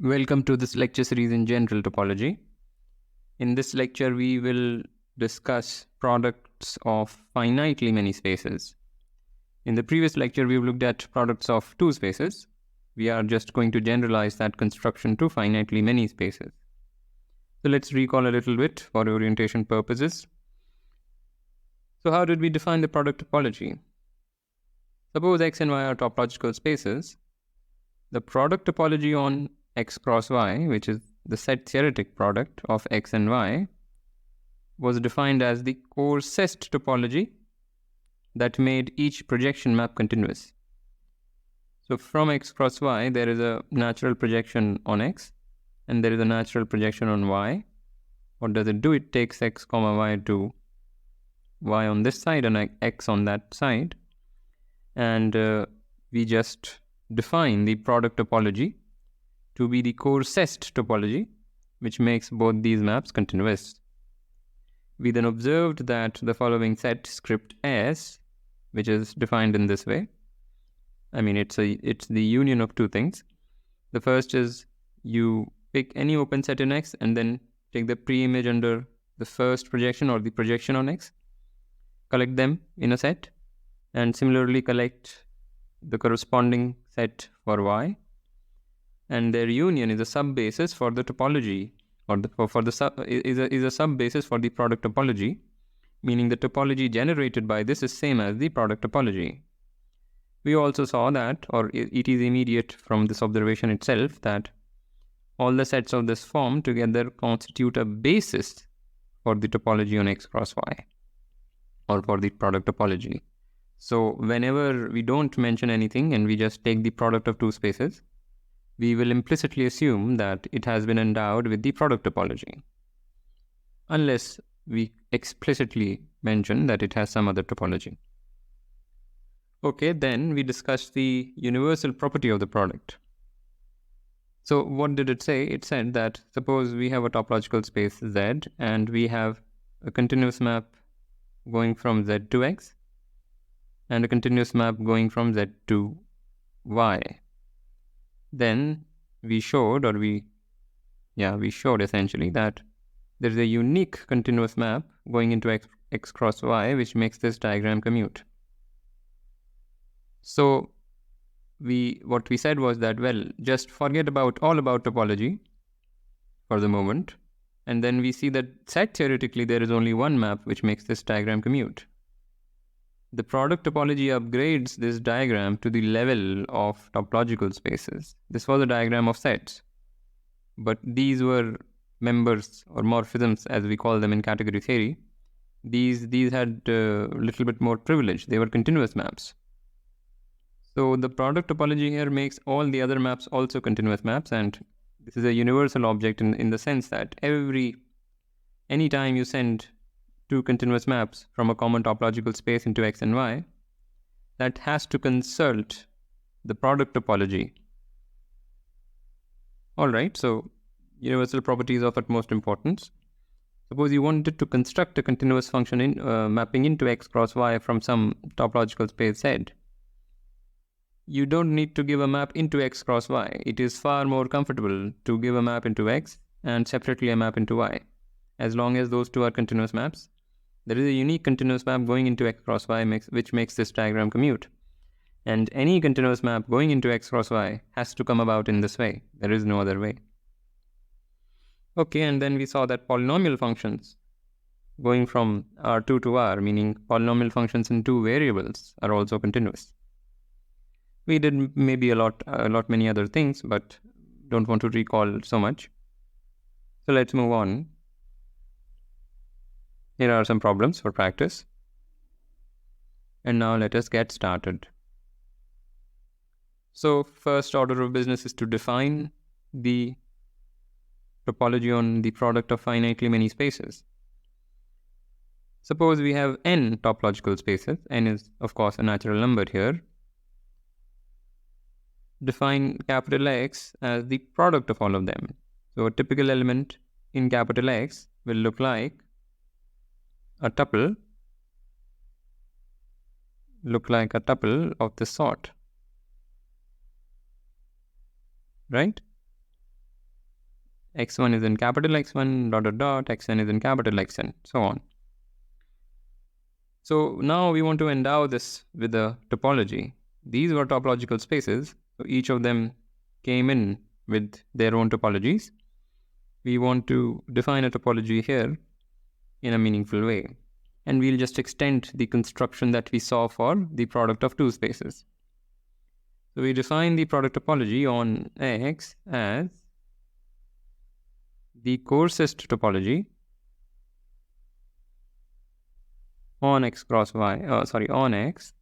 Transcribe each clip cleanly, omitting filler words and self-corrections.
Welcome to this lecture series in general topology. In this lecture, we will discuss products of finitely many spaces. In the previous lecture, we've looked at products of two spaces. We are just going to generalize that construction to finitely many spaces. So let's recall a little bit for orientation purposes. So how did we define the product topology? Suppose X and Y are topological spaces. The product topology on X cross Y, which is the set theoretic product of X and Y, was defined as the coarsest topology that made each projection map continuous. So from X cross Y, there is a natural projection on X and there is a natural projection on Y. What does it do? It takes X comma Y to Y on this side and X on that side. And we just define the product topology to be the coarsest topology, which makes both these maps continuous. We then observed that the following set script S, which is defined in this way. I mean, it's the union of two things. The first is you pick any open set in X and then take the pre-image under the first projection or the projection on X, collect them in a set, and similarly collect the corresponding set for Y. And their union is a sub-basis for the topology, or is a sub-basis for the product topology, meaning the topology generated by this is same as the product topology. We also saw that, or it is immediate from this observation itself, that all the sets of this form together constitute a basis for the topology on X cross Y, or for the product topology. So whenever we don't mention anything and we just take the product of two spaces, we will implicitly assume that it has been endowed with the product topology, unless we explicitly mention that it has some other topology. Okay, then we discussed the universal property of the product. So what did it say? It said that suppose we have a topological space Z and we have a continuous map going from Z to X and a continuous map going from Z to Y. Then we showed essentially that there is a unique continuous map going into X cross Y, which makes this diagram commute. So what we said was that, well, just forget all about topology for the moment, and then we see that set theoretically there is only one map which makes this diagram commute. The product topology upgrades this diagram to the level of topological spaces. This was a diagram of sets, but these were members or morphisms, as we call them in category theory. These had a little bit more privilege. They were continuous maps. So the product topology here makes all the other maps also continuous maps, and this is a universal object in the sense that anytime you send two continuous maps from a common topological space into X and Y, that has to consult the product topology. Alright, so universal properties of utmost importance. Suppose you wanted to construct a continuous function mapping into X cross Y from some topological space Z. You don't need to give a map into X cross Y. It is far more comfortable to give a map into X and separately a map into Y. As long as those two are continuous maps, there is a unique continuous map going into X cross Y which makes this diagram commute. And any continuous map going into X cross Y has to come about in this way. There is no other way. Okay, and then we saw that polynomial functions going from R2 to R, meaning polynomial functions in two variables, are also continuous. We did maybe a lot many other things, but don't want to recall so much. So let's move on. Here are some problems for practice. And now let us get started. So first order of business is to define the topology on the product of finitely many spaces. Suppose we have n topological spaces. N is, of course, a natural number here. Define capital X as the product of all of them. So a typical element in capital X will look like a tuple of this sort, right? x1 is in capital X1, dot dot dot, xn is in capital Xn, so on. So now we want to endow this with a topology. These were topological spaces, so each of them came in with their own topologies. We want to define a topology here in a meaningful way. And we'll just extend the construction that we saw for the product of two spaces. So we define the product topology on X as the coarsest topology on X cross Y, on X,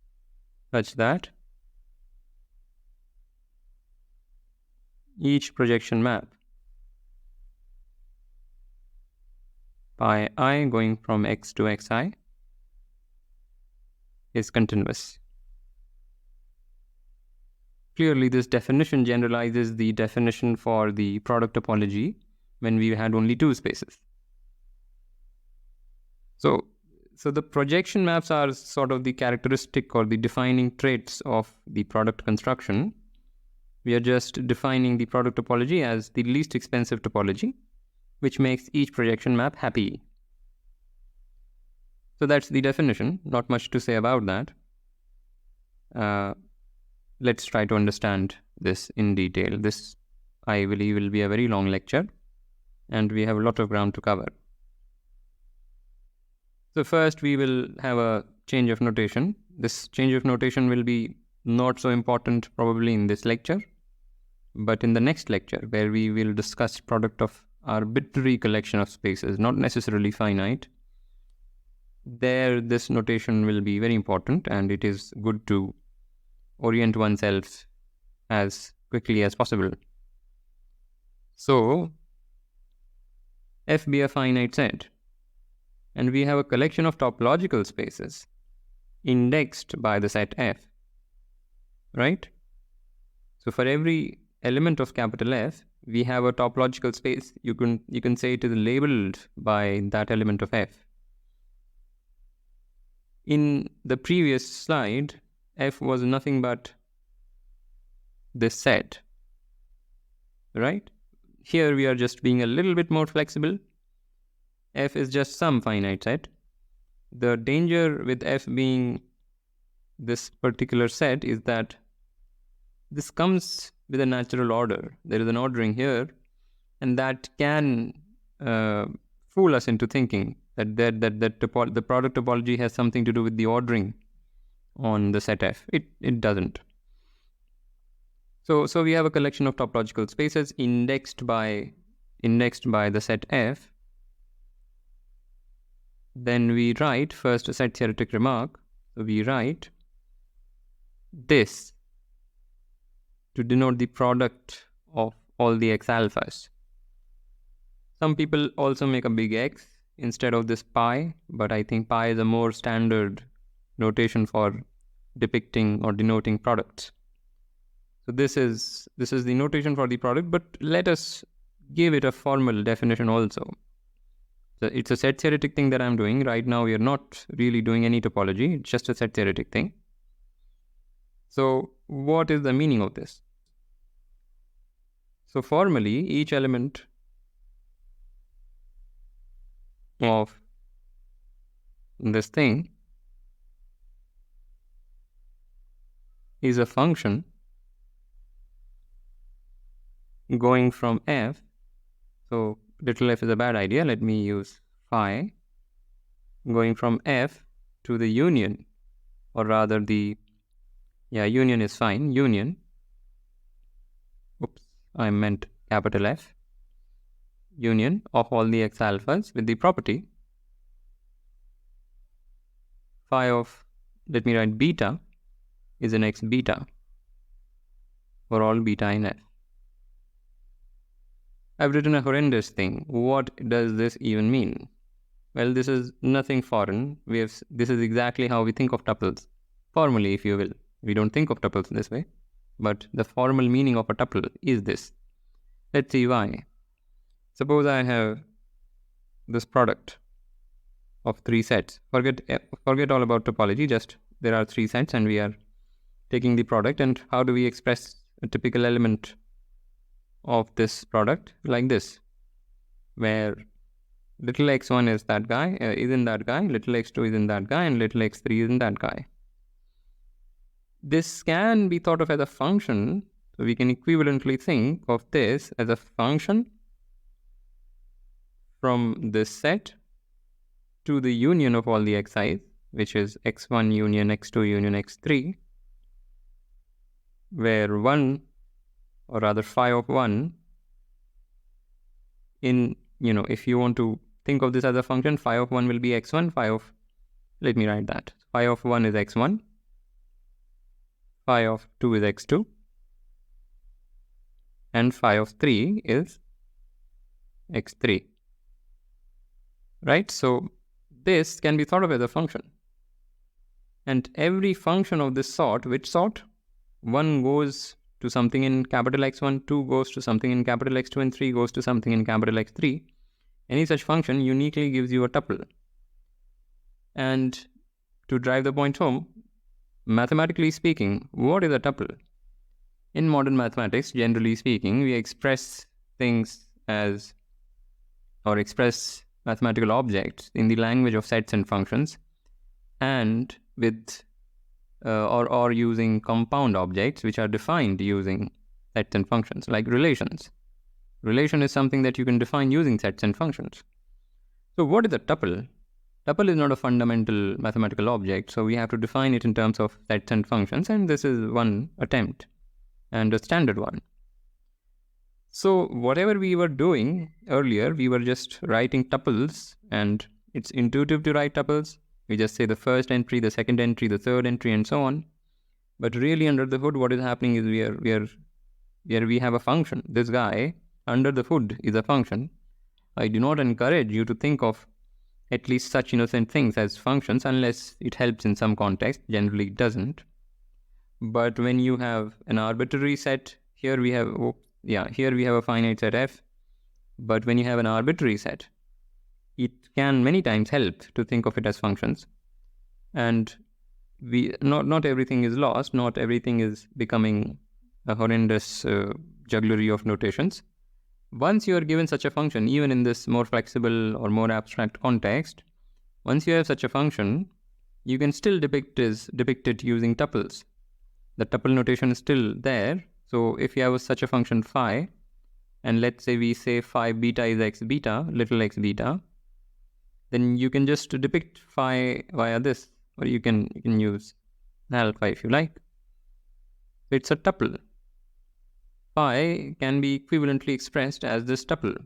such that each projection map by I going from X to Xi is continuous. Clearly, this definition generalizes the definition for the product topology when we had only two spaces. So the projection maps are sort of the characteristic or the defining traits of the product construction. We are just defining the product topology as the least expensive topology, which makes each projection map happy. So that's the definition. Not much to say about that. Let's try to understand this in detail. This, I believe, will be a very long lecture, and we have a lot of ground to cover. So first, we will have a change of notation. This change of notation will be not so important probably in this lecture, but in the next lecture, where we will discuss product of arbitrary collection of spaces, not necessarily finite, there this notation will be very important, and it is good to orient oneself as quickly as possible. So F be a finite set, and we have a collection of topological spaces indexed by the set F, right? So for every element of capital F, we have a topological space. You can say it is labeled by that element of F. In the previous slide, F was nothing but this set, right? Here we are just being a little bit more flexible. F is just some finite set. The danger with F being this particular set is that this comes with a natural order. There is an ordering here, and that can fool us into thinking that the product topology has something to do with the ordering on the set F. It doesn't. So we have a collection of topological spaces indexed by the set F. Then we write first a set theoretic remark. So we write this to denote the product of all the X alphas. Some people also make a big X instead of this pi, but I think pi is a more standard notation for depicting or denoting products. So this is the notation for the product, but let us give it a formal definition also. So it's a set theoretic thing that I'm doing. Right now we are not really doing any topology, it's just a set theoretic thing. So what is the meaning of this? So formally, each element of this thing is a function going from F. So little f is a bad idea. Let me use phi. Going from F to the union, or rather union is fine. Union. Oops, I meant capital F. Union of all the X alphas with the property phi of, let me write beta, is an X beta for all beta in F. I've written a horrendous thing. What does this even mean? Well, this is nothing foreign. This is exactly how we think of tuples. Formally, if you will. We don't think of tuples this way, but the formal meaning of a tuple is this. Let's see why. Suppose I have this product of three sets. Forget all about topology, just there are three sets and we are taking the product. And how do we express a typical element of this product? Like this. where little x1 is that guy, is in that guy, little x2 is in that guy, and little x3 is in that guy. This can be thought of as a function, so we can equivalently think of this as a function from this set to the union of all the xi's, which is x1 union x2 union x3, where 1, or rather phi of 1, in, if you want to think of this as a function, phi of 1 will be x1, let me write that. Phi of 1 is x1, phi of 2 is x2, and phi of 3 is x3. Right? So this can be thought of as a function. And every function of this sort, which sort? 1 goes to something in capital X1, 2 goes to something in capital X2, and 3 goes to something in capital X3. Any such function uniquely gives you a tuple. And to drive the point home, mathematically speaking, what is a tuple? In modern mathematics, generally speaking, we express things as, or express mathematical objects in the language of sets and functions, and with or using compound objects which are defined using sets and functions, like relations. Relation is something that you can define using sets and functions. So what is a tuple? Tuple is not a fundamental mathematical object, so we have to define it in terms of sets and functions, and this is one attempt, and a standard one. So whatever we were doing earlier, we were just writing tuples, and it's intuitive to write tuples. We just say the first entry, the second entry, the third entry, and so on. But really under the hood, what is happening is we have a function. This guy under the hood is a function. I do not encourage you to think of at least such innocent things as functions unless it helps in some context. Generally it doesn't. But when you have an arbitrary set, here we have a finite set f. But when you have an arbitrary set, it can many times help to think of it as functions. And not everything is lost, not everything is becoming a horrendous jugglery of notations. Once you are given such a function, even in this more flexible or more abstract context, once you have such a function, you can still depict it using tuples. The tuple notation is still there. So if you have such a function phi, and let's say we say phi beta is x beta, little x beta, then you can just depict phi via this, or you can use alpha if you like. So it's a tuple. Phi can be equivalently expressed as this tuple,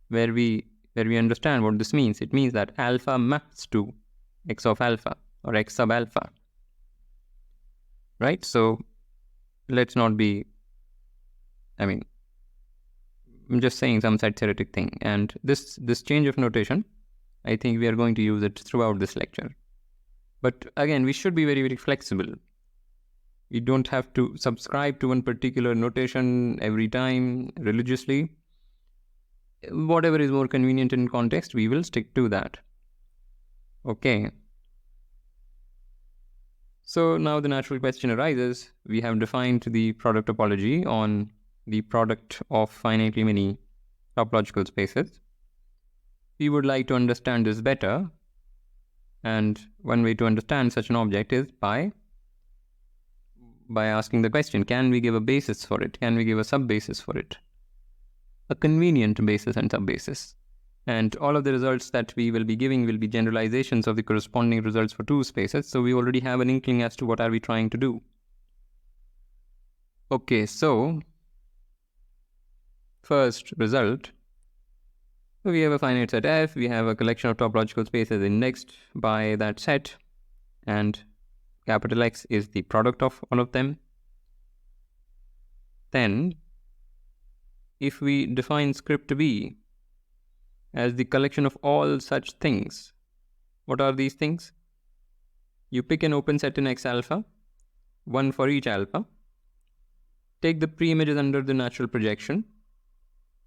where we understand what this means. It means that alpha maps to x of alpha or x sub alpha. Right? So let's not be, I'm just saying some set theoretic thing. And this change of notation, I think we are going to use it throughout this lecture. But again, we should be very, very flexible. We don't have to subscribe to one particular notation every time religiously. Whatever is more convenient in context, we will stick to that. Okay. So now the natural question arises. We have defined the product topology on the product of finitely many topological spaces. We would like to understand this better. And one way to understand such an object is by asking the question, can we give a basis for it? Can we give a sub-basis for it? A convenient basis and sub-basis. And all of the results that we will be giving will be generalizations of the corresponding results for two spaces. So we already have an inkling as to what are we trying to do. Okay, so first result. So we have a finite set F, we have a collection of topological spaces indexed by that set, and capital X is the product of all of them. Then, if we define script B as the collection of all such things, what are these things? You pick an open set in X alpha, one for each alpha, take the pre-images under the natural projection,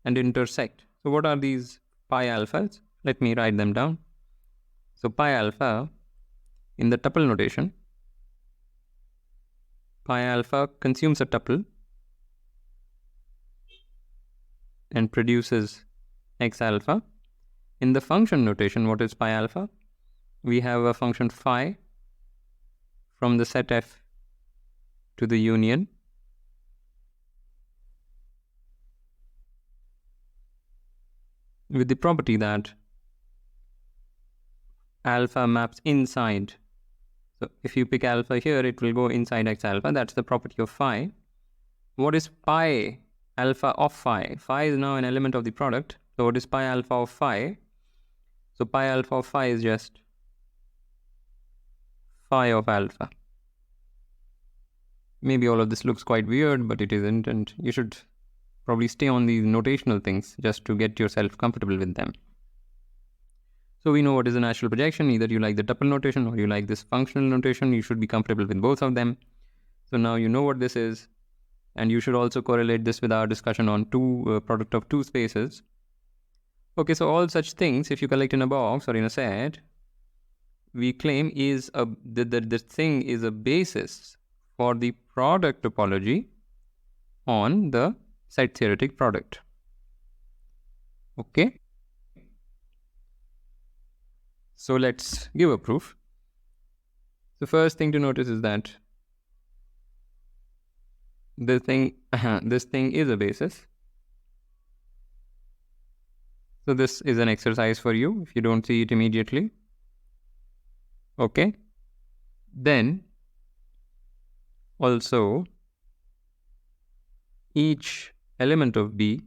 and intersect. So what are these pi alphas? Let me write them down. So pi alpha, in the tuple notation, pi alpha consumes a tuple and produces x alpha. In the function notation, what is pi alpha? We have a function phi from the set F to the union with the property that alpha maps inside. So if you pick alpha here, it will go inside x alpha. That's the property of phi. What is pi alpha of phi? Phi is now an element of the product. So what is pi alpha of phi? So pi alpha of phi is just phi of alpha. Maybe all of this looks quite weird, but it isn't, and you should probably stay on these notational things just to get yourself comfortable with them. So we know what is a natural projection. Either you like the tuple notation or you like this functional notation. You should be comfortable with both of them. So now you know what this is, and you should also correlate this with our discussion on product of two spaces. Okay, so all such things, if you collect in a box or in a set, we claim is the thing is a basis for the product topology on the set theoretic product. Okay. So let's give a proof. The first thing to notice is that this thing is a basis. So this is an exercise for you if you don't see it immediately. Okay. Then also each element of B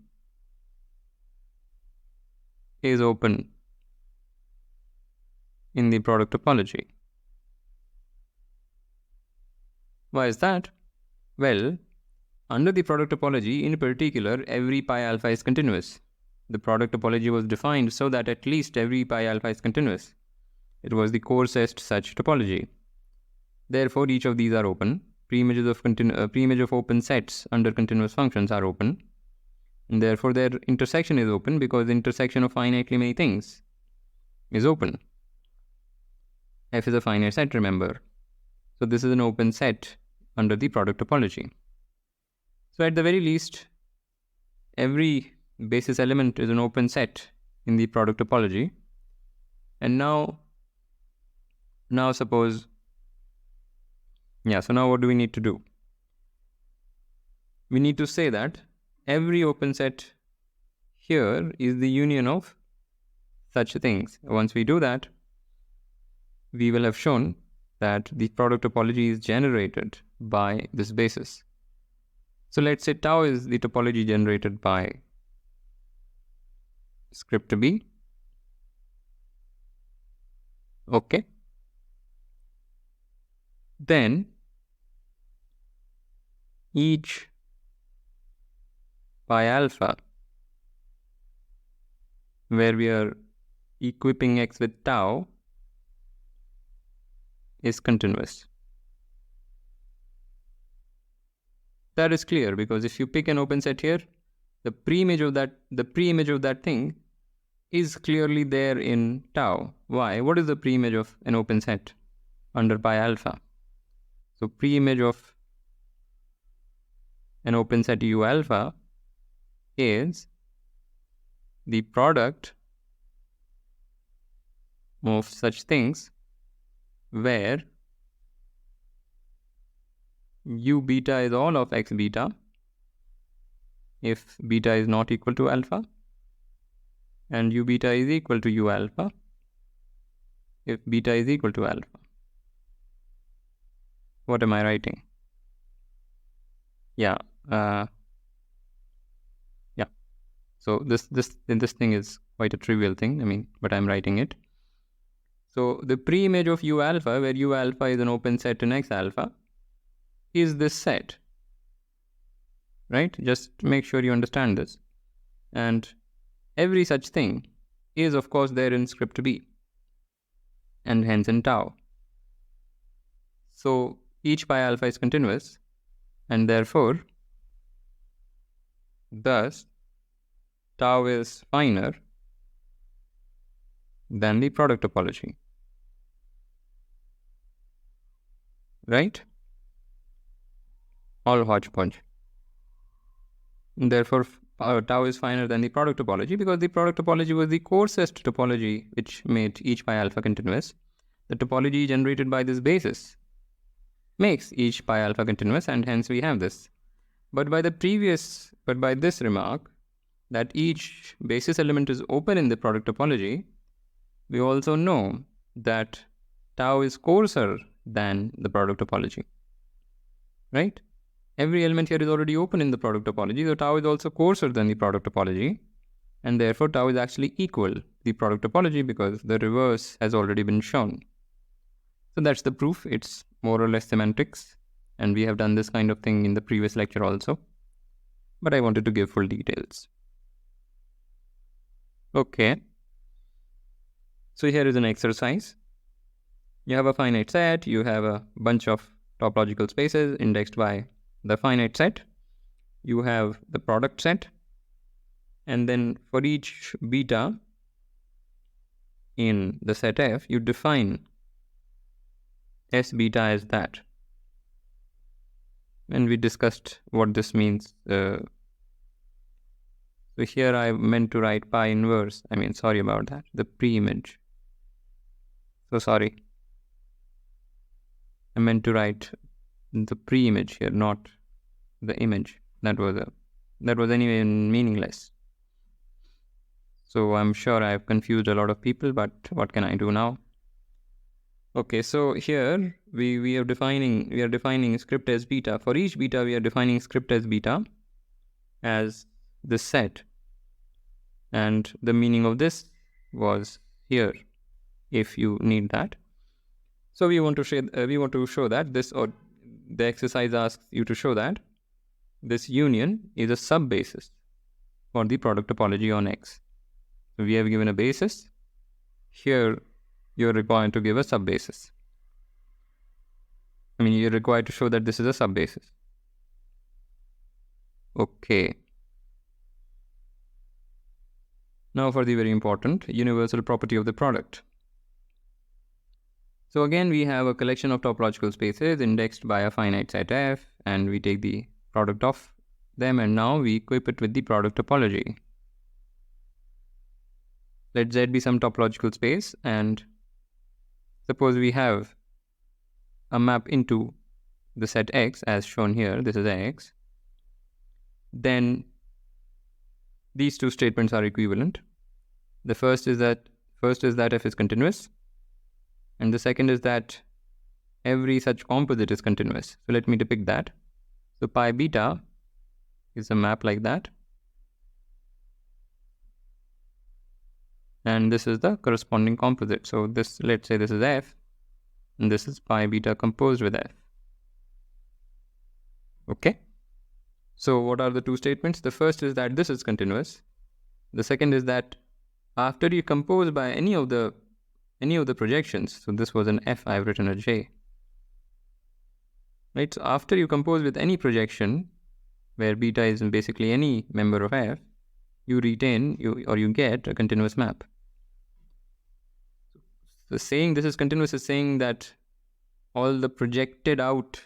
is open in the product topology. Why is that? Well, under the product topology, in particular, every pi alpha is continuous. The product topology was defined so that at least every pi alpha is continuous. It was the coarsest such topology. Therefore, each of these are open. Pre-images of open sets under continuous functions are open. And therefore, their intersection is open because the intersection of finitely many things is open. F is a finite set, remember. So this is an open set under the product topology. So at the very least, every basis element is an open set in the product topology. And now suppose, so now what do we need to do? We need to say that every open set here is the union of such things. Once we do that, we will have shown that the product topology is generated by this basis. So let's say tau is the topology generated by script B. Okay. Then each pi alpha, where we are equipping x with tau, is continuous. That is clear because if you pick an open set here, the pre-image of that thing is clearly there in tau. Why? What is the pre-image of an open set under pi alpha? So pre-image of an open set U alpha is the product of such things where U beta is all of x beta if beta is not equal to alpha, and U beta is equal to U alpha if beta is equal to alpha. What am I writing? So this thing is quite a trivial thing, but I'm writing it. So the pre-image of U alpha, where U alpha is an open set in X alpha, is this set, right? Just make sure you understand this. And every such thing is of course there in script B and hence in tau. So each pi alpha is continuous and therefore thus tau is finer than the product topology, right? All hodgepodge. Therefore tau is finer than the product topology because the product topology was the coarsest topology which made each pi alpha continuous. The topology generated by this basis makes each pi alpha continuous, and hence we have this. But by this remark that each basis element is open in the product topology, we also know that tau is coarser than the product topology, right? Every element here is already open in the product topology, so tau is also coarser than the product topology, and therefore tau is actually equal to the product topology because the reverse has already been shown. So that's the proof. It's more or less semantics, and we have done this kind of thing in the previous lecture also, but I wanted to give full details. Okay. So here is an exercise. You have a finite set, you have a bunch of topological spaces indexed by the finite set, you have the product set, and then for each beta in the set F, you define S beta as that. And we discussed what this means. So here I meant to write pi inverse. Sorry about that. The pre-image. So sorry. I meant to write the pre-image here, not the image. That was anyway meaningless. So I'm sure I've confused a lot of people, but what can I do now? Okay, so here we are defining script as beta. For each beta, we are defining script as beta as the set, and the meaning of this was here if you need that. So we want to show that this, or the exercise asks you to show that this union is a sub-basis for the product topology on X. So we have given a basis. Here you're required to give a sub-basis. You're required to show that this is a sub-basis. Okay. Now for the very important universal property of the product. So again, we have a collection of topological spaces indexed by a finite set F, and we take the product of them, and now we equip it with the product topology. Let Z be some topological space, and suppose we have a map into the set X as shown here. This is X. Then these two statements are equivalent. The first is that F is continuous, and the second is that every such composite is continuous. So let me depict that. So pi beta is a map like that, and this is the corresponding composite. So this, let's say this is F, and this is pi beta composed with F. Okay. So what are the two statements? The first is that this is continuous. The second is that after you compose by any of the projections, so this was an F, I've written a J. Right, so after you compose with any projection where beta is basically any member of F, you get a continuous map. So saying this is continuous is saying that all the projected out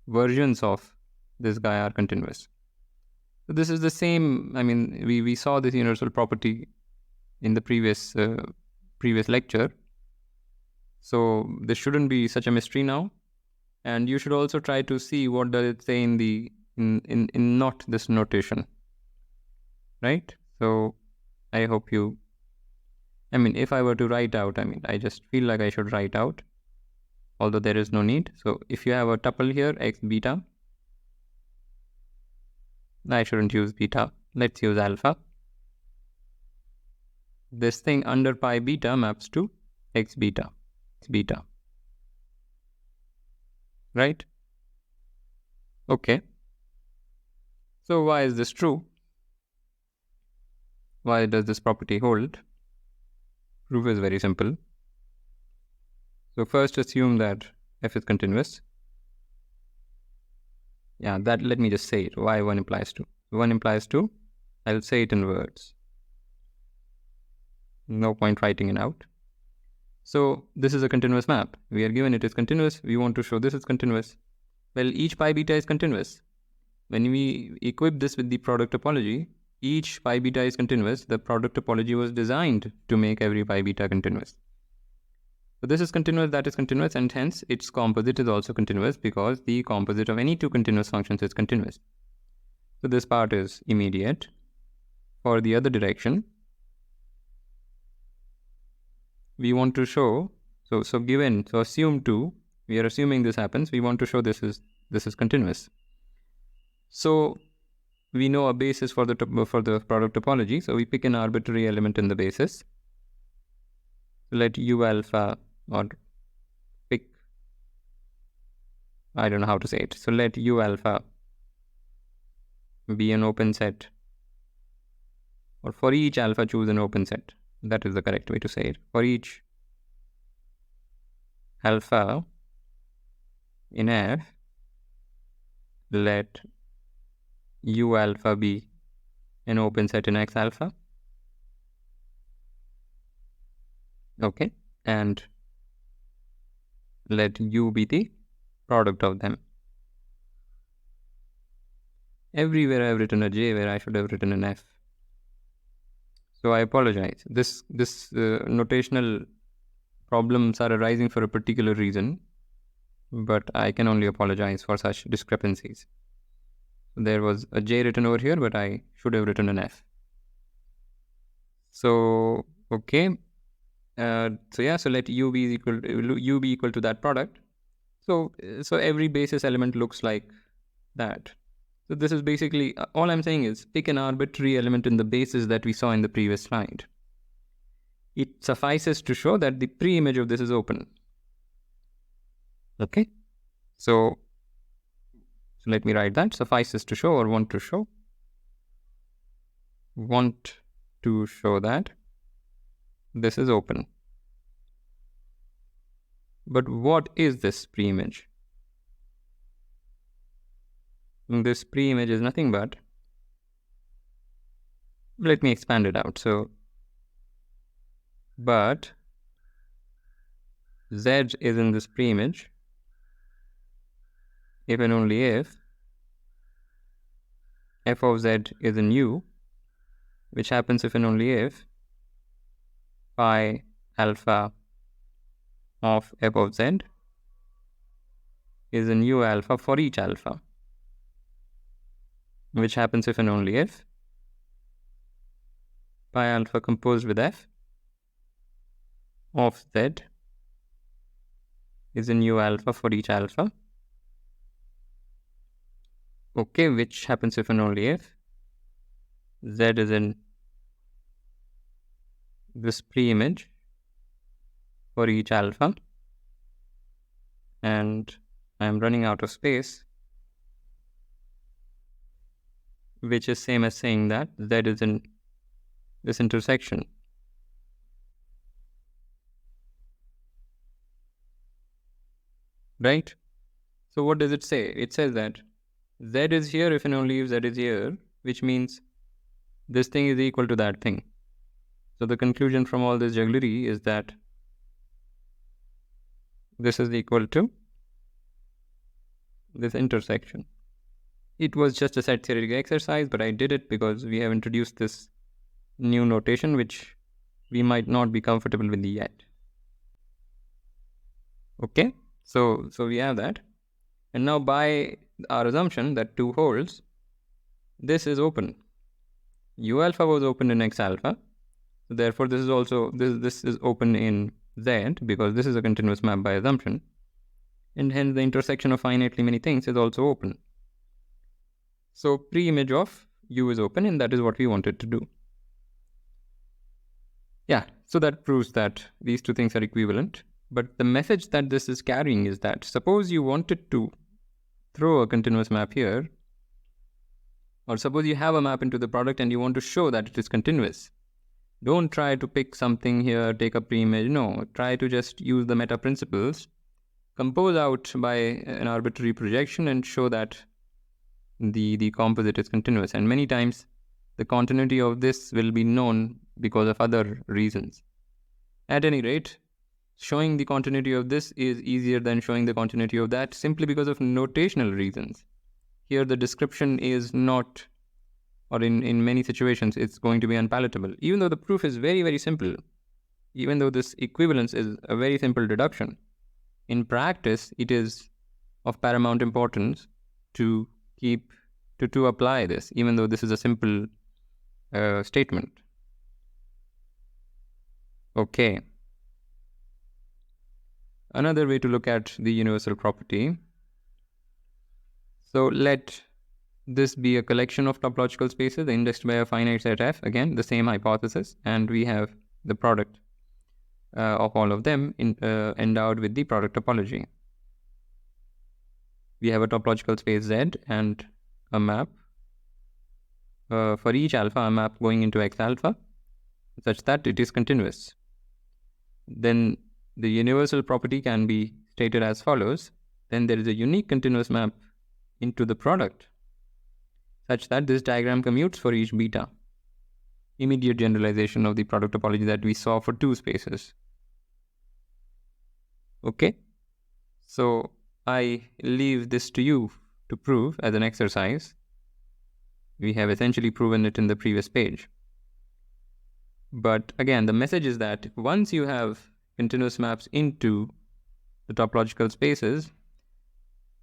versions of this guy are continuous. So this is the same. We saw this universal property in the previous lecture. So this shouldn't be such a mystery now. And you should also try to see what does it say in not this notation, right? So I hope you, if I were to write out, I just feel like I should write out, although there is no need. So if you have a tuple here, X beta, I shouldn't use beta, let's use alpha. This thing under pi beta maps to X beta, right? Okay. So why is this true? Why does this property hold? Proof is very simple. So first assume that F is continuous. Yeah, that, let me just say it. Why 1 implies 2? 1 implies 2. I'll say it in words. No point writing it out. So this is a continuous map. We are given it is continuous. We want to show this is continuous. Well, each pi beta is continuous. When we equip this with the product topology, each pi beta is continuous, the product topology was designed to make every pi beta continuous. So this is continuous, that is continuous, and hence its composite is also continuous because the composite of any two continuous functions is continuous. So this part is immediate. For the other direction, we want to show, so assume 2, we are assuming this happens, we want to show this is continuous. So we know a basis for the product topology, so we pick an arbitrary element in the basis. Let U alpha, or pick, I don't know how to say it, so let U alpha be an open set, or for each alpha choose an open set. That is the correct way to say it. For each alpha in F, let U alpha be an open set in X alpha. Okay, and let U be the product of them. Everywhere I have written a J where I should have written an F. So I apologize. This notational problems are arising for a particular reason, but I can only apologize for such discrepancies. There was a J written over here, but I should have written an F. So okay, so let U be equal to that product. So every basis element looks like that. So this is basically, all I'm saying is pick an arbitrary element in the basis that we saw in the previous slide. It suffices to show that the pre-image of this is open. Okay, so let me write that. Suffices to show, or want to show. Want to show that this is open. But what is this pre-image? This pre-image is nothing but, let me expand it out. So, but Z is in this pre-image if and only if f of Z is in U, which happens if and only if pi alpha of f of Z is in U alpha for each alpha, which happens if and only if pi alpha composed with f of Z is in U alpha for each alpha. Okay, which happens if and only if Z is in this pre-image for each alpha, and I am running out of space, which is same as saying that Z is in this intersection. Right? So what does it say? It says that Z is here if and only if Z is here, which means this thing is equal to that thing. So the conclusion from all this jugglery is that this is equal to this intersection. It was just a set theoretical exercise, but I did it because we have introduced this new notation which we might not be comfortable with yet. Okay, so we have that. And now by our assumption that 2 holds, this is open. U alpha was open in X alpha. So therefore this is also, this is open in Z because this is a continuous map by assumption. And hence the intersection of finitely many things is also open. So pre-image of U is open, and that is what we wanted to do. Yeah, so that proves that these two things are equivalent. But the message that this is carrying is that suppose you wanted to throw a continuous map here, or suppose you have a map into the product and you want to show that it is continuous. Don't try to pick something here, take a pre-image. No, try to just use the meta principles, compose out by an arbitrary projection and show that the composite is continuous. And many times the continuity of this will be known because of other reasons. At any rate, showing the continuity of this is easier than showing the continuity of that simply because of notational reasons. Here the description is not or in many situations, it's going to be unpalatable. Even though the proof is very, very simple, even though this equivalence is a very simple deduction, in practice, it is of paramount importance to apply this, even though this is a simple statement. Okay. Another way to look at the universal property. So let this be a collection of topological spaces indexed by a finite set F. Again, the same hypothesis, and we have the product of all of them endowed with the product topology. We have a topological space Z and a map. For each alpha, a map going into X alpha such that it is continuous. Then the universal property can be stated as follows. Then there is a unique continuous map into the product such that this diagram commutes for each beta. Immediate generalization of the product topology that we saw for two spaces. Okay, so I leave this to you to prove as an exercise. We have essentially proven it in the previous page. But again, the message is that once you have continuous maps into the topological spaces,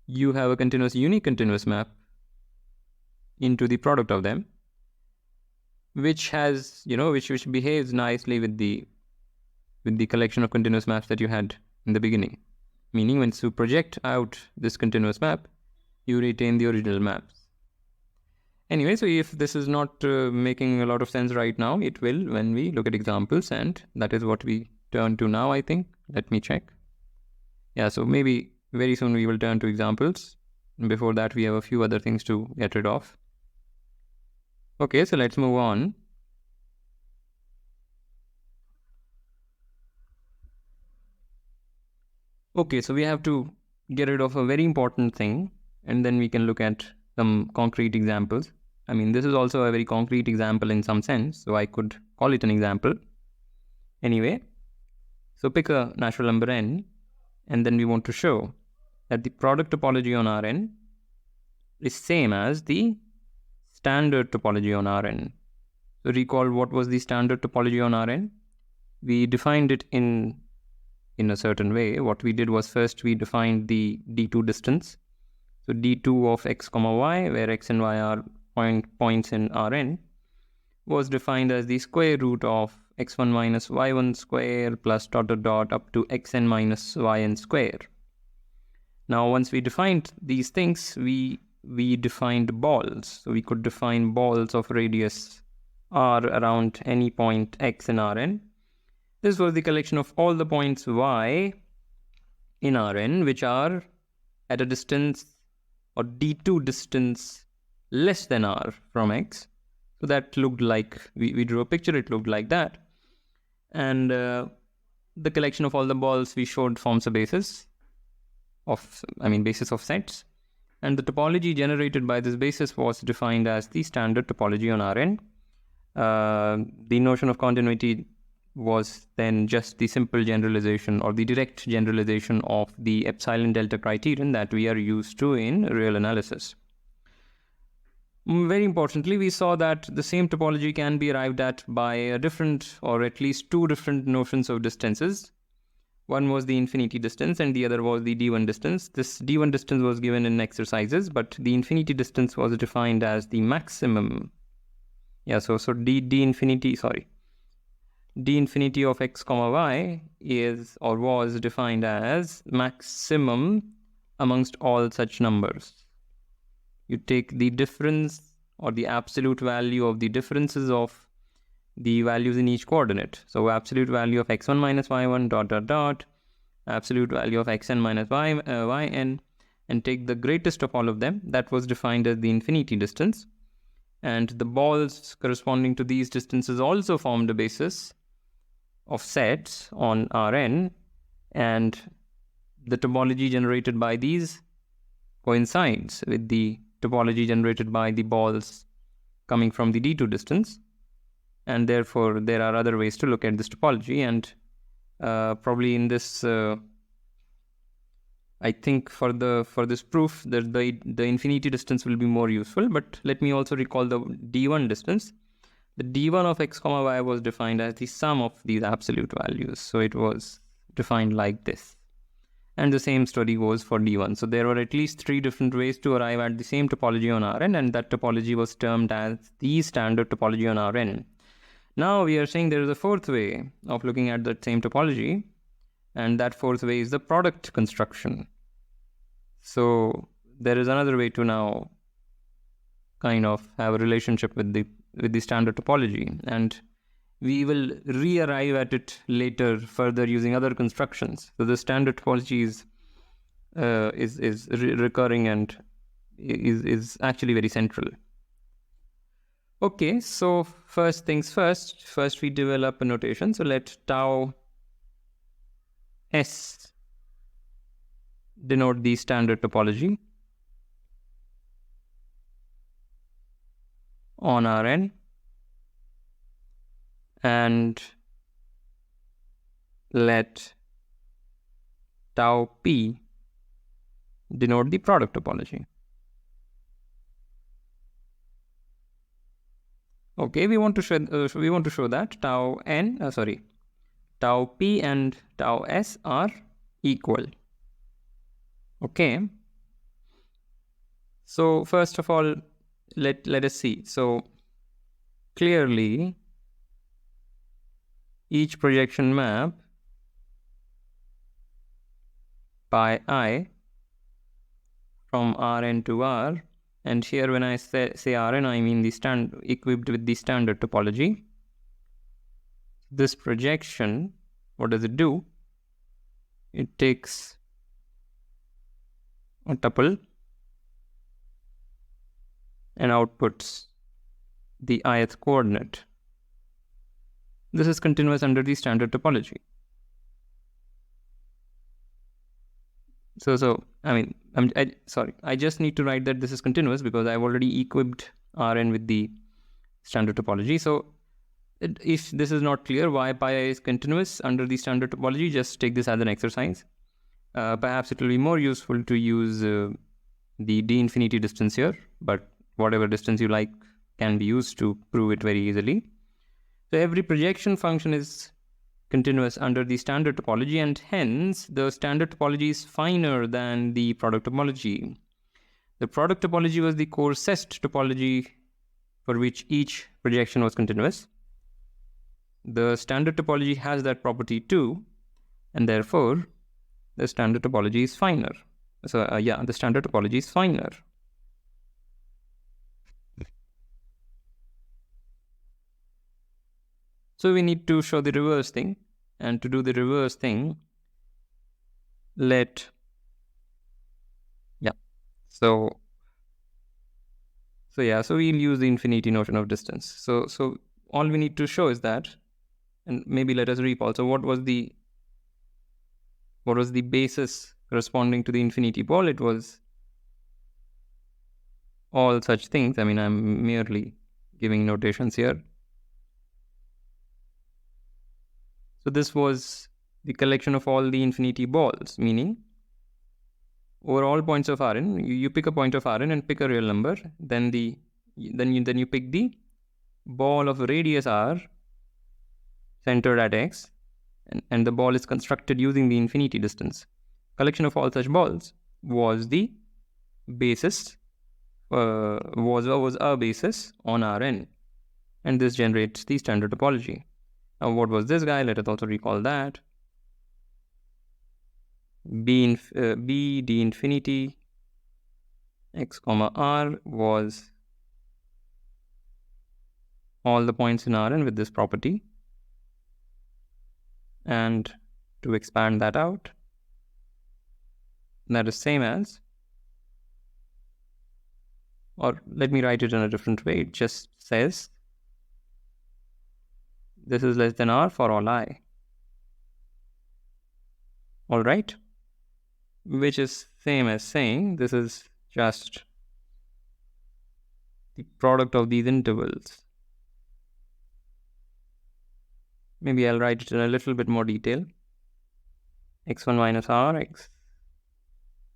you have a unique continuous map into the product of them, which has, which behaves nicely with the collection of continuous maps that you had in the beginning. Meaning, once you project out this continuous map, you retain the original maps. Anyway, so if this is not making a lot of sense right now, it will when we look at examples, and that is what we turn to now, I think. Let me check. Yeah, so maybe very soon we will turn to examples. Before that, we have a few other things to get rid of. Okay, so let's move on. Okay, so we have to get rid of a very important thing, and then we can look at some concrete examples. I mean, this is also a very concrete example in some sense, so I could call it an example. Anyway, so pick a natural number n, and then we want to show that the product topology on Rn is same as the standard topology on Rn. So recall what was the standard topology on Rn. We defined it in a certain way. What we did was first we defined the d2 distance. So d2 of x comma y, where x and y are points in Rn, was defined as the square root of x1 minus y1 square plus ... up to xn minus yn square. Now, once we defined these things, we defined balls. So we could define balls of radius r around any point x in Rn. This was the collection of all the points y in Rn which are at a distance or d2 distance less than r from x. So that looked like, we drew a picture, it looked like that. And the collection of all the balls we showed forms a basis of sets. And the topology generated by this basis was defined as the standard topology on Rn. The notion of continuity was then just the simple generalization or the direct generalization of the epsilon delta criterion that we are used to in real analysis. Very importantly, we saw that the same topology can be arrived at by a different or at least two different notions of distances. One was the infinity distance and the other was the d1 distance. This d1 distance was given in exercises, but the infinity distance was defined as the maximum. Yeah, so d infinity of x comma y is or was defined as maximum amongst all such numbers. You take the difference or the absolute value of the differences of the values in each coordinate. So absolute value of x1 minus y1 ... absolute value of xn minus yn, and take the greatest of all of them. That was defined as the infinity distance. And the balls corresponding to these distances also formed a basis of sets on Rn, and the topology generated by these coincides with the topology generated by the balls coming from the d2 distance, and therefore there are other ways to look at this topology. And probably in this I think for this proof that the infinity distance will be more useful, but let me also recall the d1 distance. The d1 of x comma y was defined as the sum of these absolute values. So it was defined like this. And the same story goes for d1. So there were at least 3 different ways to arrive at the same topology on Rn, and that topology was termed as the standard topology on Rn. Now we are saying there is a 4th way of looking at that same topology, and that 4th way is the product construction. So there is another way to now kind of have a relationship with the standard topology, and we will re-arrive at it later further using other constructions. So the standard topology is recurring and is actually very central. Okay, so first things first we develop a notation. So let tau s denote the standard topology on Rn, and let tau p denote the product topology. Okay, we want to show that tau p and tau s are equal. Okay. So first of all, let us see. So clearly, each projection map by I from Rn to R, and here when I say Rn, I mean the equipped with the standard topology. This projection, what does it do? It takes a tuple and outputs the ith coordinate. This is continuous under the standard topology. So I mean, I just need to write that this is continuous because I've already equipped Rn with the standard topology. So if this is not clear why pi is continuous under the standard topology, just take this as an exercise. Perhaps it will be more useful to use the d infinity distance here, but whatever distance you like can be used to prove it very easily. So every projection function is continuous under the standard topology, and hence the standard topology is finer than the product topology. The product topology was the coarsest topology for which each projection was continuous. The standard topology has that property too, and therefore the standard topology is finer. So the standard topology is finer. So we need to show the reverse thing, and to do the reverse thing, so we'll use the infinity notion of distance. So all we need to show is that, and maybe let us recall. So what was the basis corresponding to the infinity ball? It was all such things. I mean, I'm merely giving notations here. So this was the collection of all the infinity balls, meaning over all points of Rn, you pick a point of Rn and pick a real number. Then you pick the ball of radius r centered at x, and the ball is constructed using the infinity distance. Collection of all such balls was the basis, was a basis on Rn, and this generates the standard topology. Now, what was this guy? Let us also recall that. B d infinity x comma r was all the points in Rn with this property. And to expand that out, that is same as, or let me write it in a different way. It just says this is less than r for all I. All right, which is same as saying this is just the product of these intervals. Maybe I'll write it in a little bit more detail. x1 minus r, x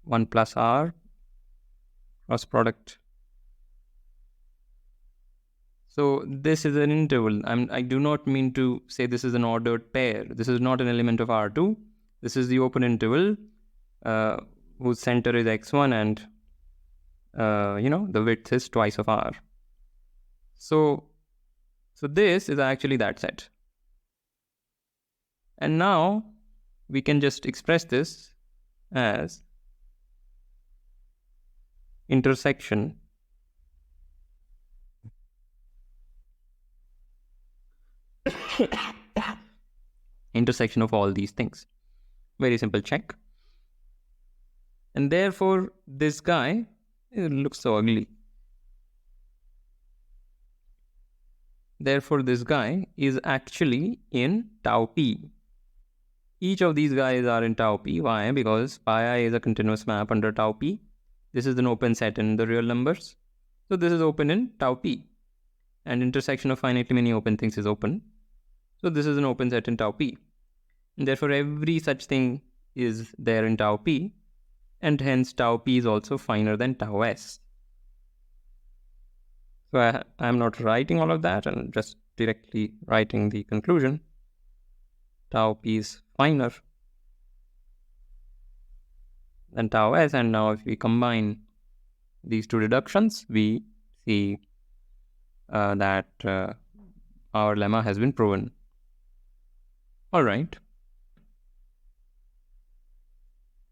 1 plus r cross product. So this is an interval. I do not mean to say this is an ordered pair. This is not an element of R2. This is the open interval whose center is x1 and the width is twice of r. So this is actually that set. And now we can just express this as intersection intersection of all these things. Very simple check. And therefore this guy, it looks so ugly. Therefore this guy is actually in tau p. Each of these guys are in tau p. Why? Because pi I is a continuous map under tau p. This is an open set in the real numbers. So this is open in tau p. And intersection of finitely many open things is open. So this is an open set in tau p. And therefore every such thing is there in tau p. And hence tau p is also finer than tau s. So I'm not writing all of that and just directly writing the conclusion. Tau p is finer than tau s, and now if we combine these two reductions, we see that our lemma has been proven. All right.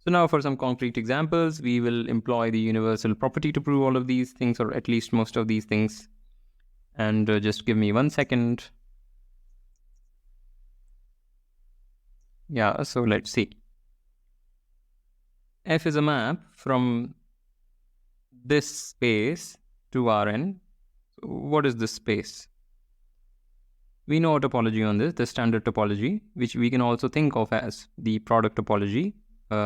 So now for some concrete examples, we will employ the universal property to prove all of these things, or at least most of these things. And just give me 1 second. Yeah, so let's see. F is a map from this space to Rn. So what is this space? We know a topology on this, the standard topology, which we can also think of as the product topology. We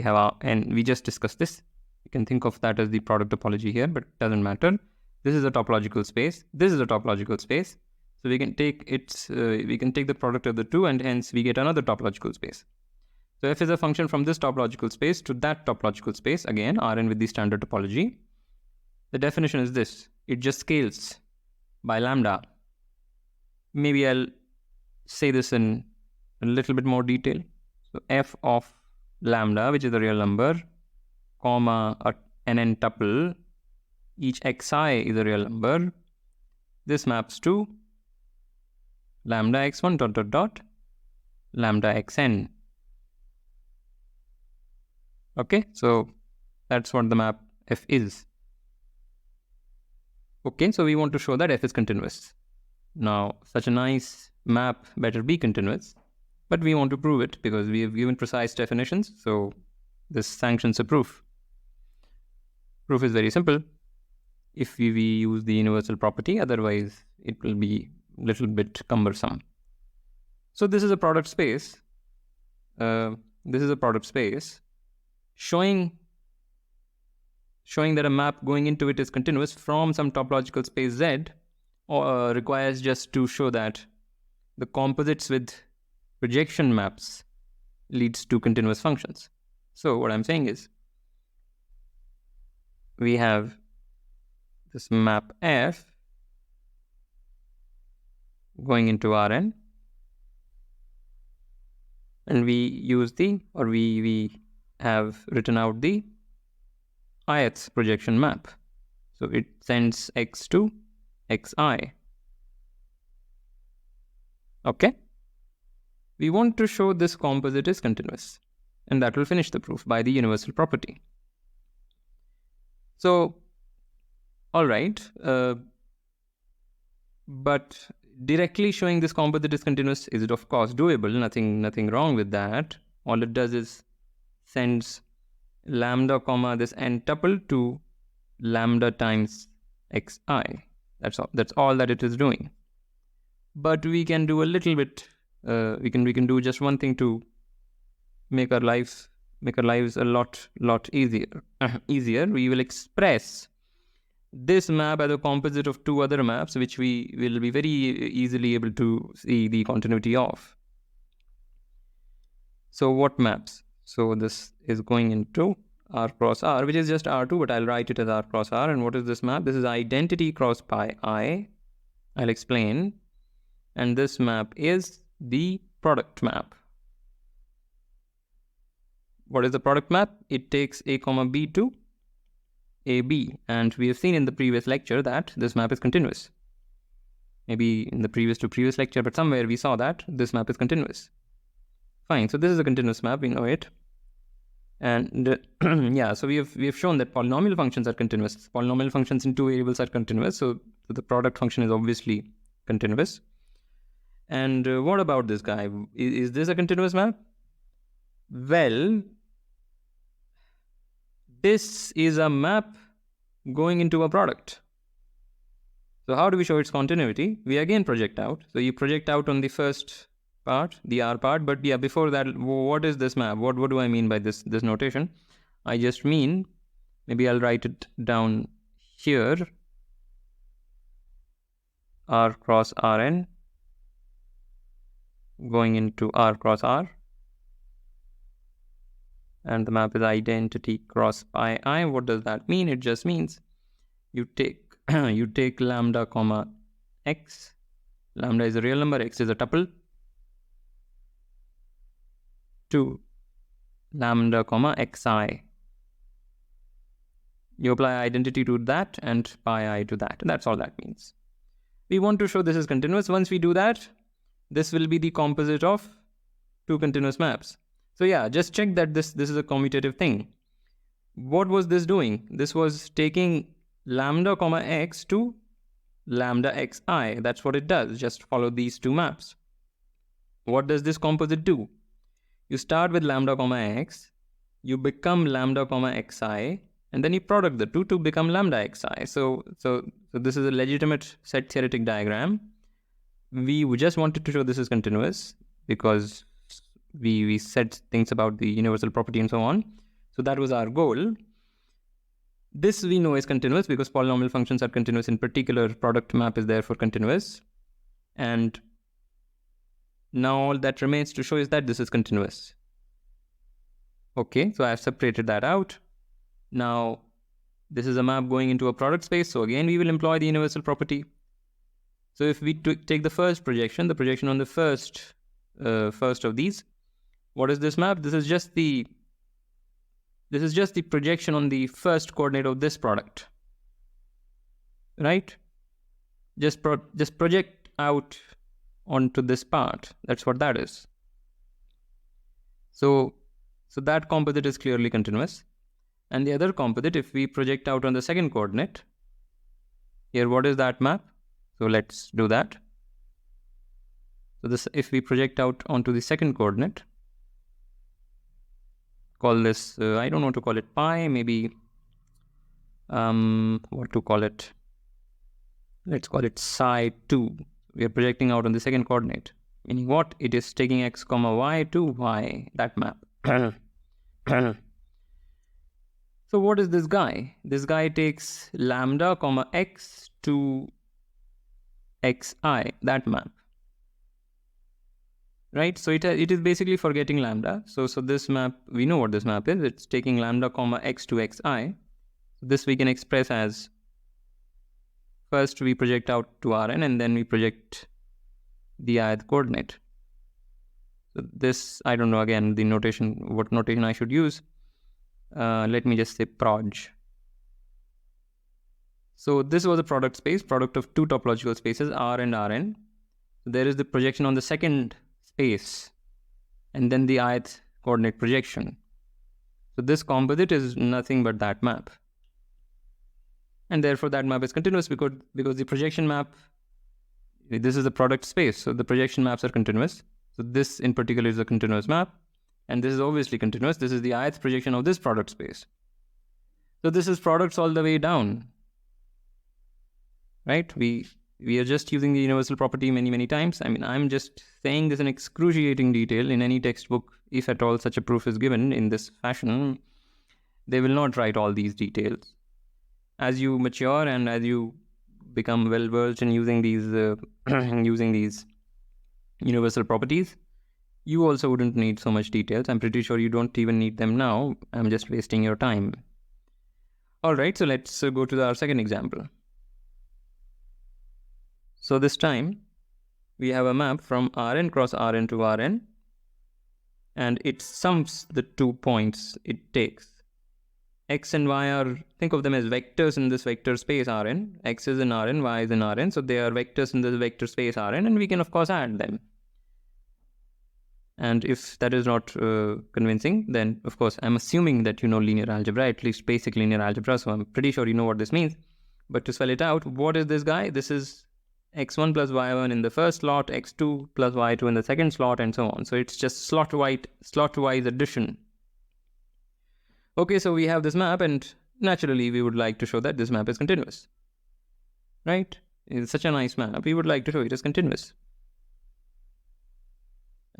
have and we just discussed this. You can think of that as the product topology here, but it doesn't matter. This is a topological space. This is a topological space. So we can take the product of the two, and hence we get another topological space. So f is a function from this topological space to that topological space. Again, Rn with the standard topology. The definition is this. It just scales by lambda. Maybe I'll say this in a little bit more detail. So f of lambda, which is the real number, comma an n tuple, each xi is a real number. This maps to lambda x1 dot dot dot lambda xn. Okay, so that's what the map f is. Okay, so we want to show that f is continuous. Now, such a nice map better be continuous, but we want to prove it because we have given precise definitions, so this sanctions a proof. Proof is very simple. If we use the universal property, otherwise it will be a little bit cumbersome. So this is a product space. This is a product space showing that a map going into it is continuous from some topological space Z, or requires just to show that the composites with projection maps leads to continuous functions. So what I'm saying is, we have this map F going into Rn, and we have written out the ith projection map. So it sends x to xi. Okay. We want to show this composite is continuous, and that will finish the proof by the universal property. So, all right, but directly showing this composite is continuous is, of course, doable. Nothing wrong with that. All it does is sends lambda comma this n tuple to lambda times xi. That's all that it is doing. But we can do a little bit. We can do just one thing to make our lives a lot easier. We will express this map as a composite of two other maps, which we will be very easily able to see the continuity of. So what maps? So this is going into R cross R, which is just R2, but I'll write it as R cross R. And what is this map? This is identity cross pi I. I'll explain. And this map is the product map. What is the product map? It takes A comma B to AB. And we have seen in the previous lecture that this map is continuous. Maybe in the previous to previous lecture, but somewhere we saw that this map is continuous. Fine, so this is a continuous map, we know it. And yeah, so we have shown that polynomial functions are continuous. Polynomial functions in two variables are continuous, so the product function is obviously continuous. And what about this guy? Is this a continuous map? Well, this is a map going into a product. So how do we show its continuity? We again project out. So you project out on the first part, the R part, but yeah, before that, what is this map? What do I mean by this notation? I just mean, maybe I'll write it down here, R cross Rn going into R cross R, and the map is identity cross pi I. What does that mean? It just means you take you take lambda comma x. Lambda is a real number, x is a tuple, to lambda comma xi. You apply identity to that and pi I to that. That's all that means. We want to show this is continuous. Once we do that, this will be the composite of two continuous maps. So yeah, just check that this is a commutative thing. What was this doing? This was taking lambda comma x to lambda xi. That's what it does. Just follow these two maps. What does this composite do? You start with lambda comma x, you become lambda comma xi, and then you product the two to become lambda xi. So this is a legitimate set theoretic diagram. We just wanted to show this is continuous because we said things about the universal property and so on. So that was our goal. This we know is continuous because polynomial functions are continuous. In particular, product map is therefore continuous. And now all that remains to show is that this is continuous. Okay, so I have separated that out. Now, this is a map going into a product space. So again, we will employ the universal property. So if we take the first projection, the projection on the first of these, what is this map? This is just the projection on the first coordinate of this product, right? Just project out onto this part. That's what that is. So that composite is clearly continuous. And the other composite, if we project out on the second coordinate, here, what is that map? So let's do that. So this, if we project out onto the second coordinate, call this, I don't want to call it pi, maybe, what to call it? Let's call it psi 2. We are projecting out on the second coordinate. Meaning what? It is taking x comma y to y, that map. So what is this guy? This guy takes lambda comma x to xi, that map. Right? So it is basically forgetting lambda. So this map, we know what this map is. It's taking lambda comma x to xi. This we can express as, first we project out to Rn and then we project the ith coordinate. So this, I don't know again the notation, what notation I should use. Let me just say proj. So this was a product space, product of two topological spaces, R and Rn. So there is the projection on the second space and then the ith coordinate projection. So this composite is nothing but that map. And therefore that map is continuous because the projection map, this is the product space. So the projection maps are continuous. So this in particular is a continuous map. And this is obviously continuous. This is the ith projection of this product space. So this is products all the way down. Right? We are just using the universal property many times. I mean, I'm just saying this in excruciating detail. In any textbook, if at all such a proof is given in this fashion, they will not write all these details. As you mature and as you become well versed in using these universal properties, You also wouldn't need so much details. I'm pretty sure you don't even need them now. I'm just wasting your time. All right, so let's go to our second example. So this time, we have a map from Rn cross Rn to Rn, and it sums the 2 points it takes. X and Y are, think of them as vectors in this vector space Rn. X is in Rn, Y is in Rn, so they are vectors in this vector space Rn, and we can of course add them. And if that is not convincing, then of course I'm assuming that you know linear algebra, at least basic linear algebra, so I'm pretty sure you know what this means. But to spell it out, what is this guy? This is x1 plus y1 in the first slot, x2 plus y2 in the second slot, and so on. So it's just slot-wise addition. Okay, so we have this map, and naturally we would like to show that this map is continuous. Right? It's such a nice map, we would like to show it as continuous.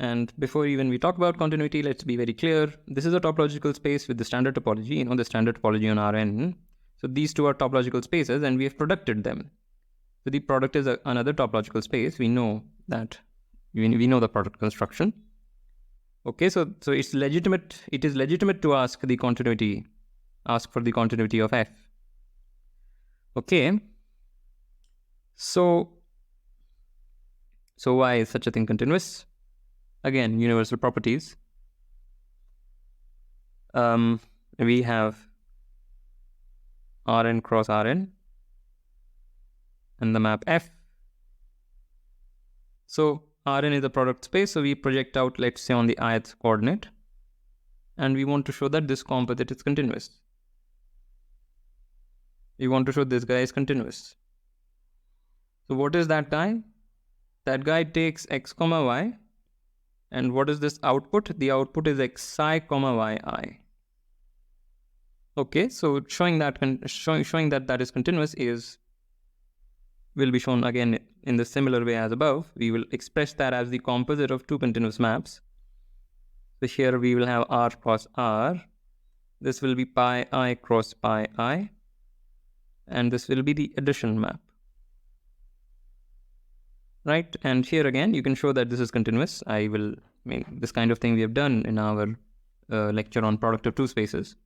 And before even we talk about continuity, let's be very clear. This is a topological space with the standard topology, you know, the standard topology on Rn. So these two are topological spaces, and we have producted them. So the product is another topological space. We know that, we know the product construction. Okay, so it's legitimate. It is legitimate to ask for the continuity of F. Okay. So why is such a thing continuous? Again, universal properties. We have Rn cross Rn and the map F. So Rn is a product space, so we project out, let's say, on the ith coordinate, and we want to show that this composite is continuous. We want to show this guy is continuous. So what is that guy? That guy takes x comma y, and what is this output? The output is xi comma yi. Okay, so showing that that is continuous will be shown again in the similar way as above. We will express that as the composite of two continuous maps. So here we will have R cross R. This will be pi I cross pi I. And this will be the addition map. Right? And here again, you can show that this is continuous. This kind of thing we have done in our lecture on product of two spaces.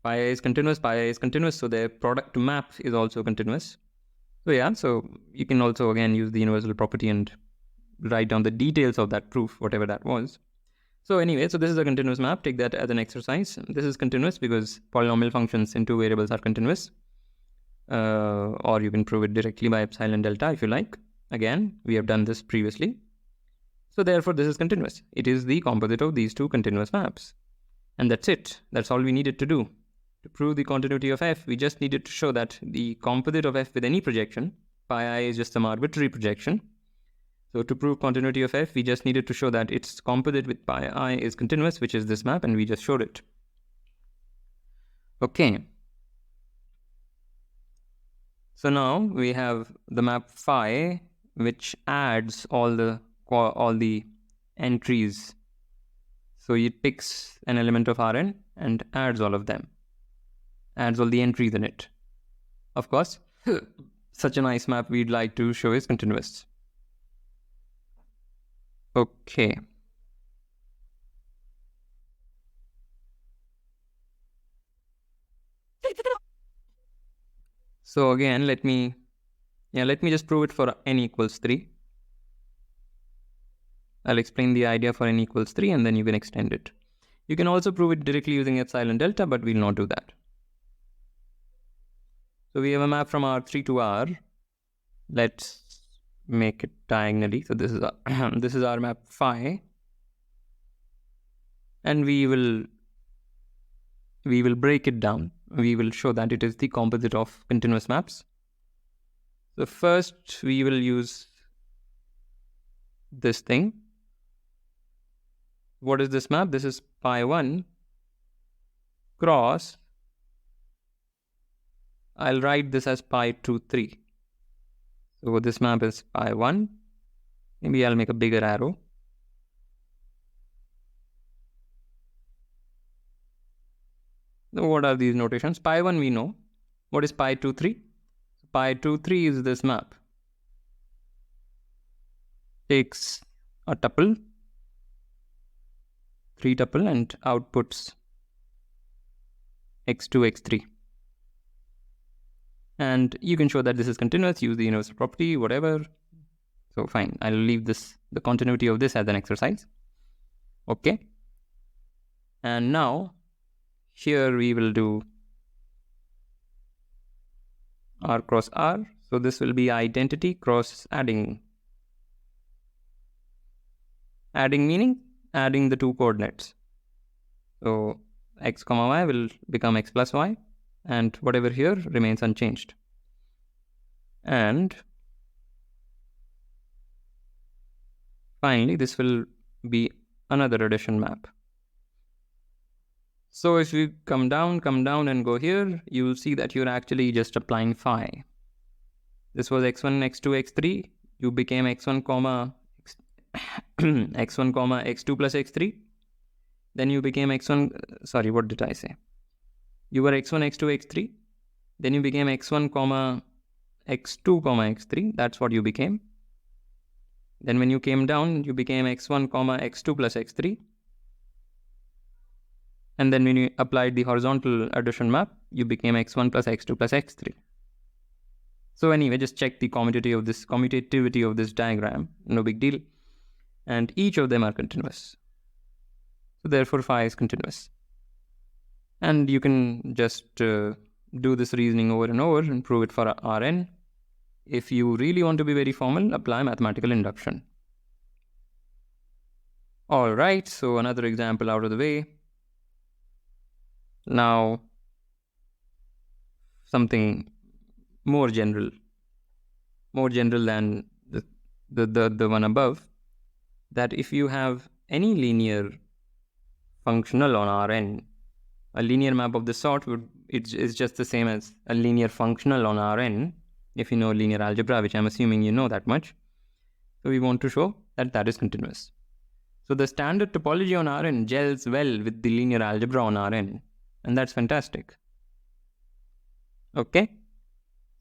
Pi I is continuous, so the product map is also continuous. So yeah, so you can also again use the universal property and write down the details of that proof, whatever that was. So anyway, so this is a continuous map. Take that as an exercise. This is continuous because polynomial functions in two variables are continuous. Or you can prove it directly by epsilon delta if you like. Again, we have done this previously. So therefore, this is continuous. It is the composite of these two continuous maps. And that's it. That's all we needed to do. To prove the continuity of F, we just needed to show that the composite of F with any projection, pi I is just some arbitrary projection. So to prove continuity of F, we just needed to show that its composite with pi I is continuous, which is this map, and we just showed it. Okay. So now we have the map phi, which adds all the entries. So it picks an element of Rn and adds all of them. Adds all the entries in it. Of course, such a nice map we'd like to show is continuous. Okay. So again, let me just prove it for n equals 3. I'll explain the idea for n equals 3 and then you can extend it. You can also prove it directly using epsilon delta, but we'll not do that. So we have a map from R3 to R. Let's make it diagonally. So this is our map phi. And we will break it down. We will show that it is the composite of continuous maps. So first we will use this thing. What is this map? This is pi 1 cross, I'll write this as pi 2, 3. So this map is pi 1. Maybe I'll make a bigger arrow. Now what are these notations? Pi 1 we know. What is pi 2, 3? Pi 2, 3 is this map. Takes a tuple 3 tuple and outputs x2, x3. And you can show that this is continuous, use the universal property, whatever. So fine, I'll leave the continuity of this as an exercise. Okay. And now here we will do R cross R. So this will be identity cross adding. Adding meaning adding the 2 coordinates. So x comma y will become x plus y, and whatever here remains unchanged. And finally, this will be another addition map. So if you come down and go here, you will see that you're actually just applying phi. This was x1, x2, x3. You became x1 comma x1 comma x2 plus x3. Then you became x1, sorry, what did I say? You were x1, x2, x3. Then you became x1 comma x2 comma x3. That's what you became. Then when you came down, you became x1 comma x2 plus x3. And then when you applied the horizontal addition map, you became x1 plus x2 plus x3. So anyway, just check the commutativity of this diagram. No big deal. And each of them are continuous. So therefore, phi is continuous. And you can just do this reasoning over and over and prove it for Rn. If you really want to be very formal, apply mathematical induction. All right, so another example out of the way. Now, something more general than the one above, that if you have any linear functional on Rn, a linear map of this sort is just the same as a linear functional on Rn, if you know linear algebra, which I'm assuming you know that much. So we want to show that that is continuous. So the standard topology on Rn gels well with the linear algebra on Rn, and that's fantastic. Okay,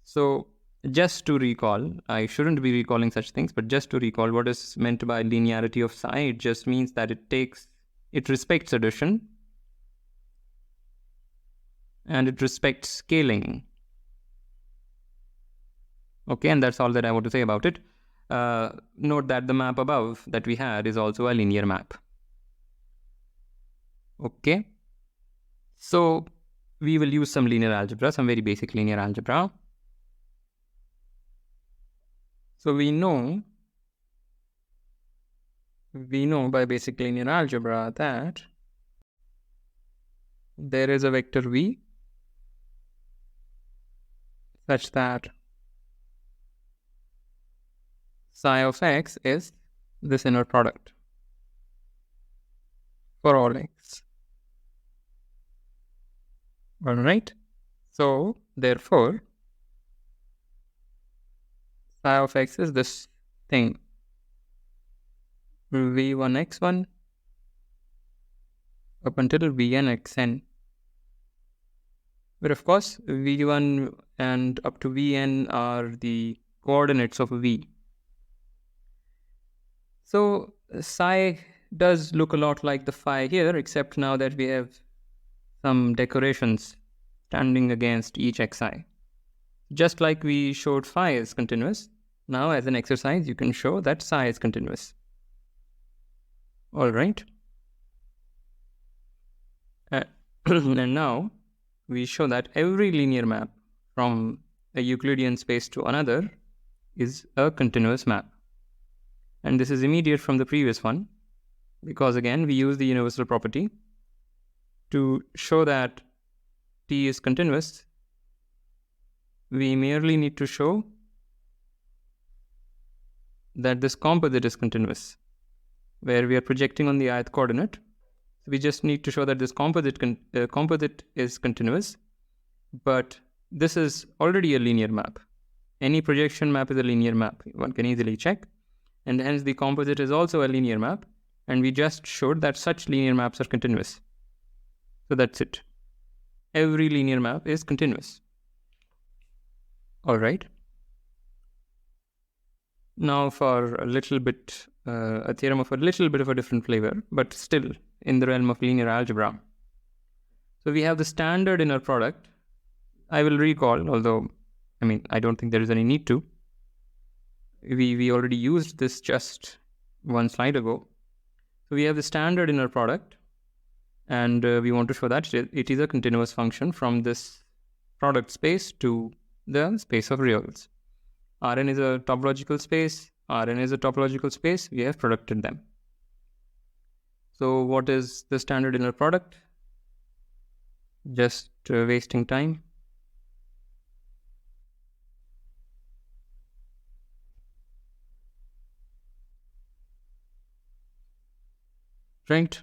so just to recall, I shouldn't be recalling such things, but just to recall what is meant by linearity of psi, it just means that it respects addition and it respects scaling. Okay, and that's all that I want to say about it. Note that the map above that we had is also a linear map. Okay, so we will use some linear algebra, some very basic linear algebra. So we know by basic linear algebra that there is a vector v such that psi of x is this inner product for all x. All right. So therefore, psi of x is this thing, v1 x1 up until vn xn. But of course, v1 and up to vn are the coordinates of v. So psi does look a lot like the phi here, except now that we have some decorations standing against each xi. Just like we showed phi is continuous, now as an exercise you can show that psi is continuous. All right. And now we show that every linear map from a Euclidean space to another is a continuous map. And this is immediate from the previous one, because again we use the universal property to show that T is continuous. We merely need to show that this composite is continuous, where we are projecting on the ith coordinate. So we just need to show that this composite is continuous, but this is already a linear map. Any projection map is a linear map. One can easily check. And hence the composite is also a linear map. And we just showed that such linear maps are continuous. So that's it. Every linear map is continuous. All right. Now for a little bit a theorem of a little bit of a different flavor, but still in the realm of linear algebra. So we have the standard inner product. I will recall, although, I don't think there is any need to. We already used this just one slide ago. So we have the standard inner product, and we want to show that it is a continuous function from this product space to the space of reals. Rn is a topological space, Rn is a topological space, we have producted them. So what is the standard inner product? Just wasting time. Right?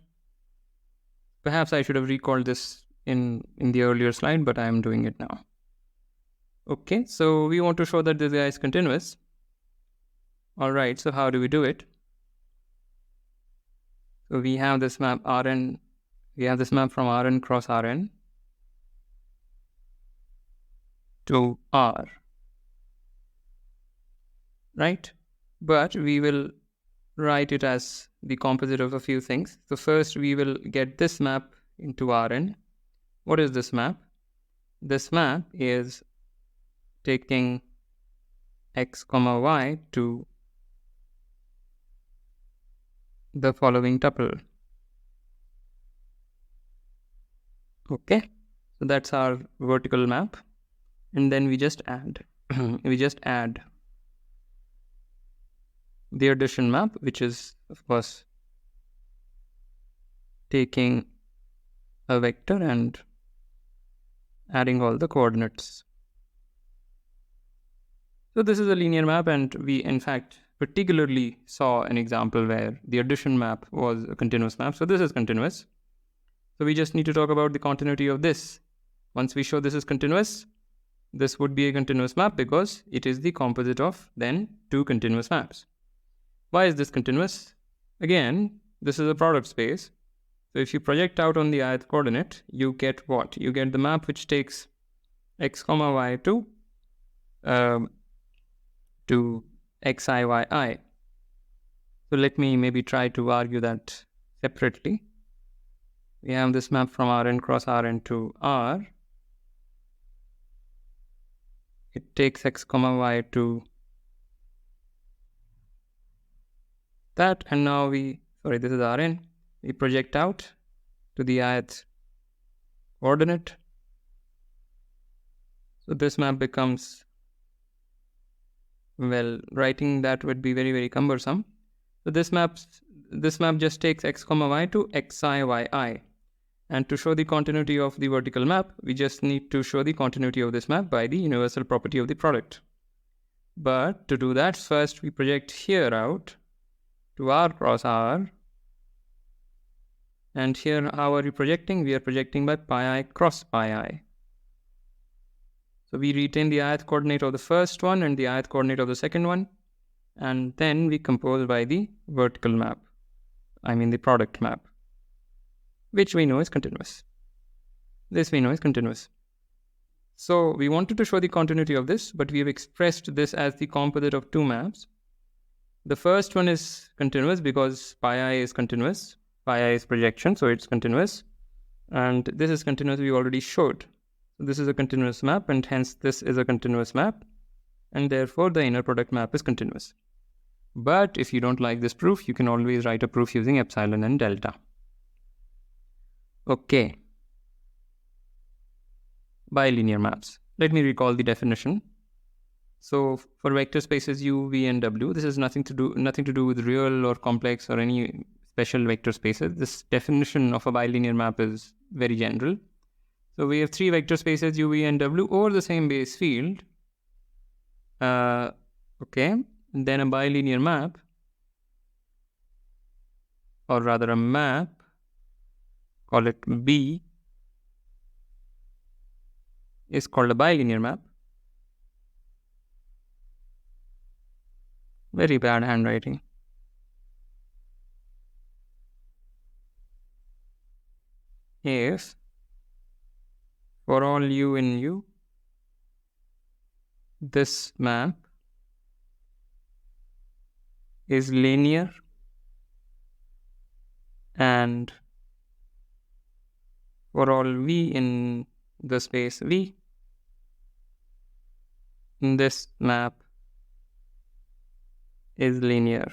Perhaps I should have recalled this in the earlier slide, but I am doing it now. Okay, so we want to show that this guy is continuous. All right, so how do we do it? So we have this map Rn, we have this map from Rn cross Rn to R, right? But we will write it as the composite of a few things. So first we will get this map into Rn. What is this map? This map is taking x comma y to the following tuple. Okay, so that's our vertical map, and then we just add the addition map, which is of course taking a vector and adding all the coordinates. So this is a linear map, and we in fact particularly saw an example where the addition map was a continuous map. So this is continuous. So we just need to talk about the continuity of this. Once we show this is continuous, this would be a continuous map because it is the composite of then two continuous maps. Why is this continuous? Again, this is a product space. So if you project out on the ith coordinate, you get what? You get the map which takes x comma y to xi yi. So let me maybe try to argue that separately. We have this map from Rn cross Rn to R. It takes x comma y to that, and now this is Rn. We project out to the ith coordinate. So this map becomes, well, writing that would be very, very cumbersome. So this map just takes x comma y to xi yi. And to show the continuity of the vertical map, we just need to show the continuity of this map by the universal property of the product. But to do that, first we project here out to R cross R. And here, how are we projecting? We are projecting by pi I cross pi I. So we retain the ith coordinate of the first one and the ith coordinate of the second one. And then we compose by the vertical map. The product map, which we know is continuous. This we know is continuous. So we wanted to show the continuity of this, but we have expressed this as the composite of two maps. The first one is continuous because pi I is continuous. Pi I is projection, so it's continuous. And this is continuous, we already showed. So this is a continuous map, and hence this is a continuous map. And therefore the inner product map is continuous. But if you don't like this proof, you can always write a proof using epsilon and delta. Okay. Bilinear maps. Let me recall the definition. So for vector spaces U, V, and W, this is nothing to do with real or complex or any special vector spaces. This definition of a bilinear map is very general. So we have three vector spaces U, V, and W over the same base field. Okay. And then a bilinear map, or rather a map, call it B, is called a bilinear map. Very bad handwriting. If for all U in U, this map is linear And for all v in the space V, this map is linear.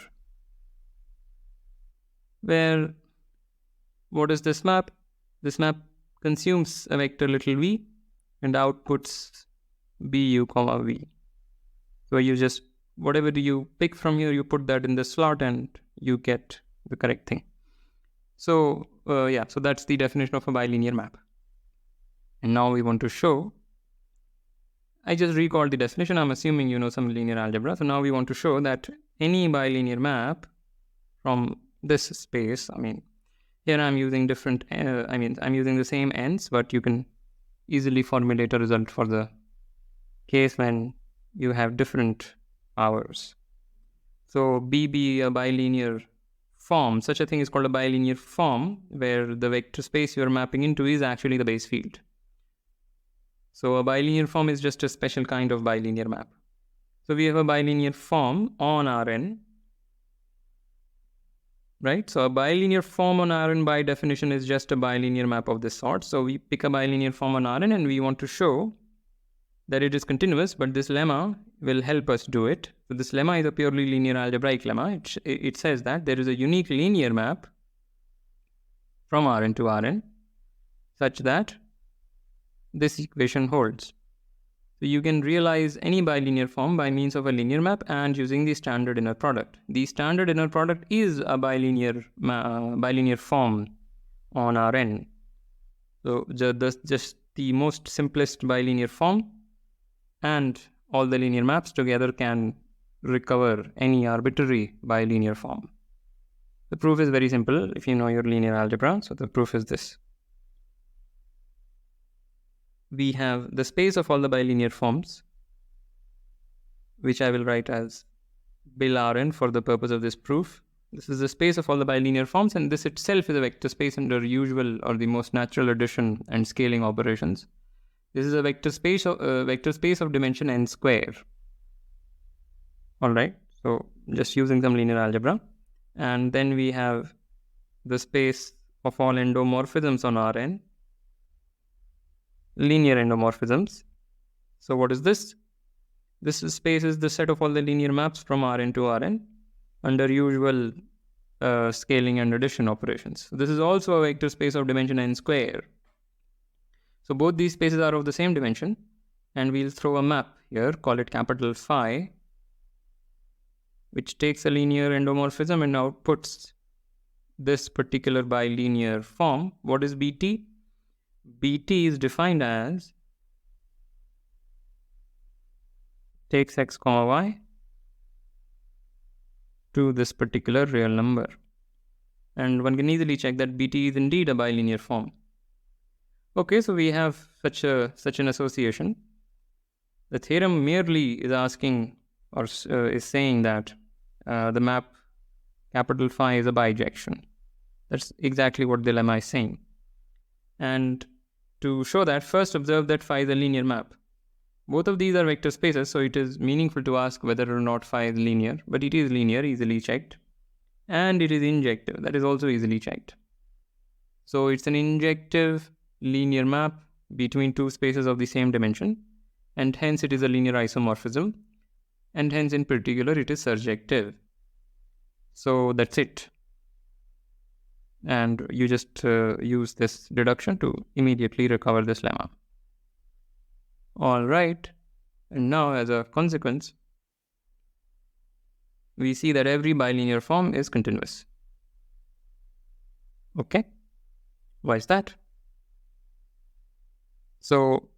Where, what is this map? This map consumes a vector little v and outputs bu comma v. So you just, whatever you pick from here, you put that in the slot and you get the correct thing. So so that's the definition of a bilinear map. And now we want to show, I just recalled the definition. I'm assuming you know some linear algebra. So now we want to show that any bilinear map from this space, here I'm using different, I'm using the same ends, but you can easily formulate a result for the case when you have different powers. So B be a bilinear form. Such a thing is called a bilinear form, where the vector space you're mapping into is actually the base field. So a bilinear form is just a special kind of bilinear map. So we have a bilinear form on Rn, right? So a bilinear form on Rn by definition is just a bilinear map of this sort. So we pick a bilinear form on Rn and we want to show that it is continuous, but this lemma will help us do it. So this lemma is a purely linear algebraic lemma. It says that there is a unique linear map from Rn to Rn such that this equation holds. So you can realize any bilinear form by means of a linear map and using the standard inner product. The standard inner product is a bilinear form on Rn. So just the most simplest bilinear form, and all the linear maps together can recover any arbitrary bilinear form. The proof is very simple if you know your linear algebra. So the proof is this. We have the space of all the bilinear forms, which I will write as bil Rn for the purpose of this proof. This is the space of all the bilinear forms, and this itself is a vector space under usual or the most natural addition and scaling operations. This is a vector space of dimension n square. All right, so just using some linear algebra. And then we have the space of all endomorphisms on Rn, linear endomorphisms. So what is this? This space is the set of all the linear maps from Rn to Rn under usual scaling and addition operations. So this is also a vector space of dimension n square. So both these spaces are of the same dimension, and we'll throw a map here, call it capital Phi, which takes a linear endomorphism and outputs this particular bilinear form. What is Bt? Bt is defined as takes x comma y to this particular real number. And one can easily check that Bt is indeed a bilinear form. Okay, so we have such an association. The theorem merely is asking or is saying that the map capital Phi is a bijection. That's exactly what the lemma is saying. And to show that, first observe that Phi is a linear map. Both of these are vector spaces, so it is meaningful to ask whether or not Phi is linear, but it is linear, easily checked. And it is injective, that is also easily checked. So it's an injective linear map between two spaces of the same dimension, and hence it is a linear isomorphism, and hence in particular it is surjective. So that's it. And you just use this deduction to immediately recover this lemma. All right, and now as a consequence, we see that every bilinear form is continuous. Okay, why is that? So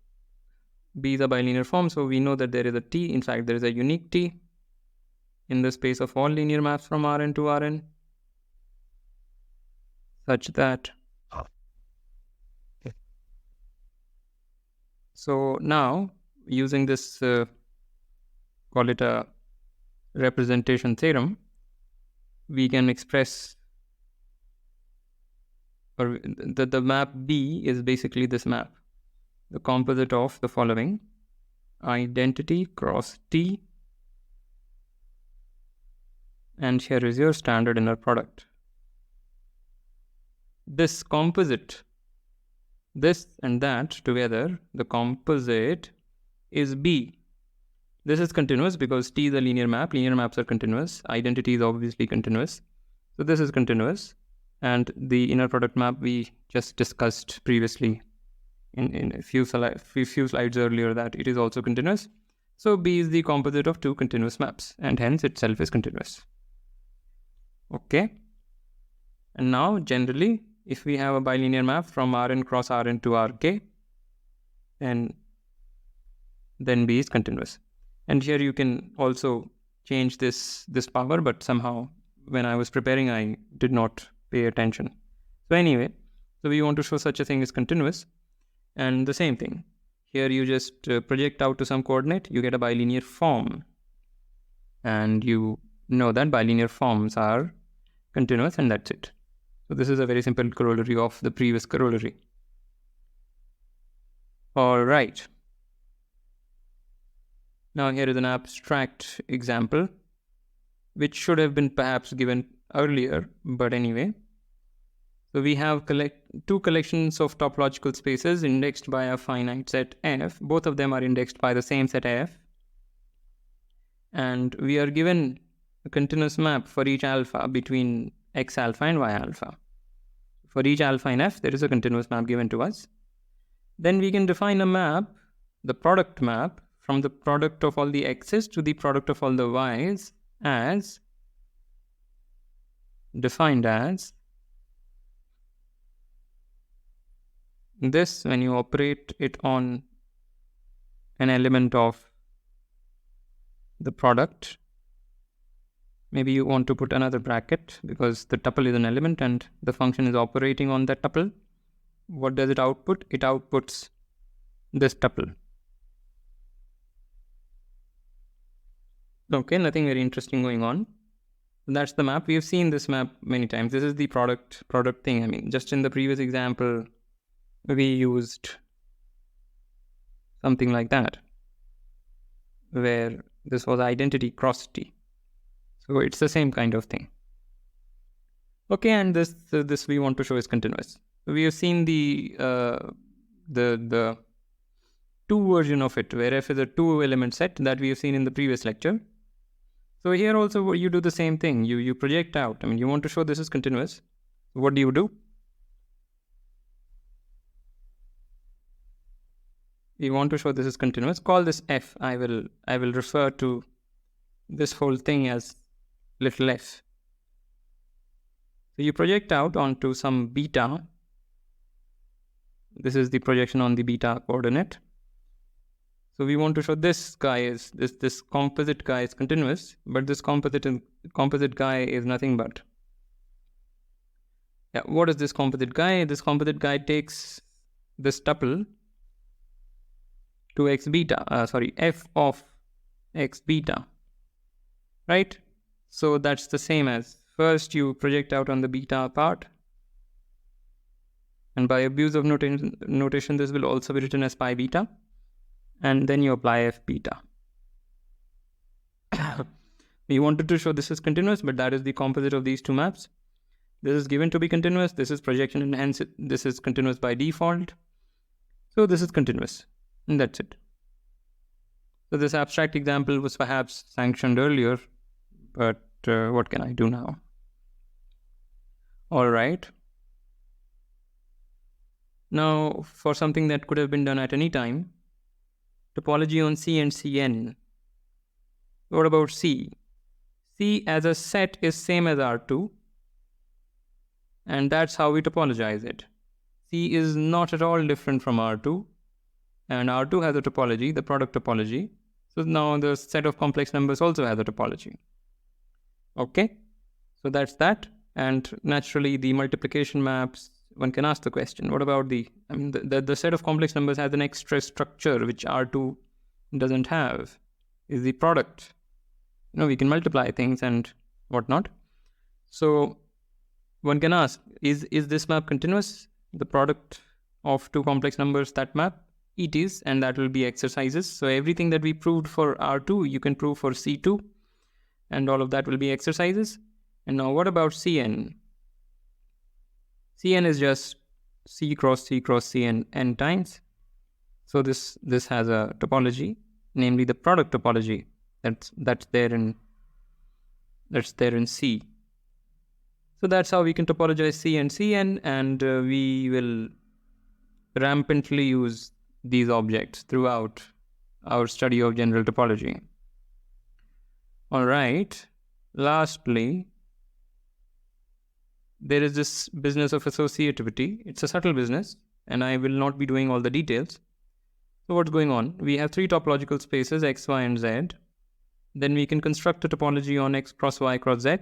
B is a bilinear form, so we know that there is a T. In fact, there is a unique T in the space of all linear maps from Rn to Rn, such that. So now, using this, call it a representation theorem, we can express, or the map B is basically this map, the composite of the following: identity cross T, and here is your standard inner product. this composite, this and that together, the composite is B. This is continuous because T is a linear map. Linear maps are continuous. Identity is obviously continuous. So this is continuous. And the inner product map we just discussed previously in a few slides earlier that it is also continuous. So B is the composite of two continuous maps and hence itself is continuous. Okay. And now generally, if we have a bilinear map from Rn cross Rn to Rk, then B is continuous. And here you can also change this power, but somehow when I was preparing, I did not pay attention. So anyway, so we want to show such a thing is continuous. And the same thing. Here you just project out to some coordinate, you get a bilinear form. And you know that bilinear forms are continuous and that's it. So this is a very simple corollary of the previous corollary. All right. Now here is an abstract example, which should have been perhaps given earlier, but anyway. So we have two collections of topological spaces indexed by a finite set F. Both of them are indexed by the same set F. And we are given a continuous map for each alpha between X alpha and Y alpha. For each alpha in F, there is a continuous map given to us. Then we can define a map, the product map, from the product of all the x's to the product of all the y's as defined as this when you operate it on an element of the product. Maybe you want to put another bracket because the tuple is an element and the function is operating on that tuple. What does it output? It outputs this tuple. Okay, nothing very interesting going on. That's the map. We have seen this map many times. This is the product thing. I mean, just in the previous example, we used something like that, where this was identity cross T. So it's the same kind of thing. Okay, and this we want to show is continuous. We have seen the two version of it, where F is a two element set that we have seen in the previous lecture. So here also you do the same thing. You project out. I mean, you want to show this is continuous. What do you do? You want to show this is continuous. Call this F. I will refer to this whole thing as little f. So you project out onto some beta. This is the projection on the beta coordinate. So we want to show this guy is this composite guy is continuous, but this composite guy is nothing but. Yeah, what is this composite guy? This composite guy takes this tuple to x beta, f of x beta, right? So that's the same as first you project out on the beta part, and by abuse of notation this will also be written as pi beta, and then you apply f beta. We wanted to show this is continuous, but that is the composite of these two maps. This is given to be continuous, this is projection, and hence this is continuous by default. So this is continuous, and that's it. So this abstract example was perhaps sanctioned earlier, but what can I do now? All right. Now, for something that could have been done at any time, topology on C and Cn. What about C? C as a set is same as R2, and that's how we topologize it. C is not at all different from R2, and R2 has a topology, the product topology. So now the set of complex numbers also has a topology. Okay, so that's that. And naturally the multiplication maps, one can ask the question, what about the set of complex numbers has an extra structure which R2 doesn't have, is the product. We can multiply things and whatnot. So one can ask, is this map continuous? The product of two complex numbers, that map? It is, and that will be exercises. So everything that we proved for R2, you can prove for C2, and all of that will be exercises. And now what about Cn? Cn is just C cross C cross C and n times. So this has a topology, namely the product topology that's there in C. So that's how we can topologize C and Cn, and we will rampantly use these objects throughout our study of general topology. All right. Lastly, there is this business of associativity. It's a subtle business, and I will not be doing all the details. So what's going on? We have three topological spaces, x, y, and z. Then we can construct a topology on x cross y cross z.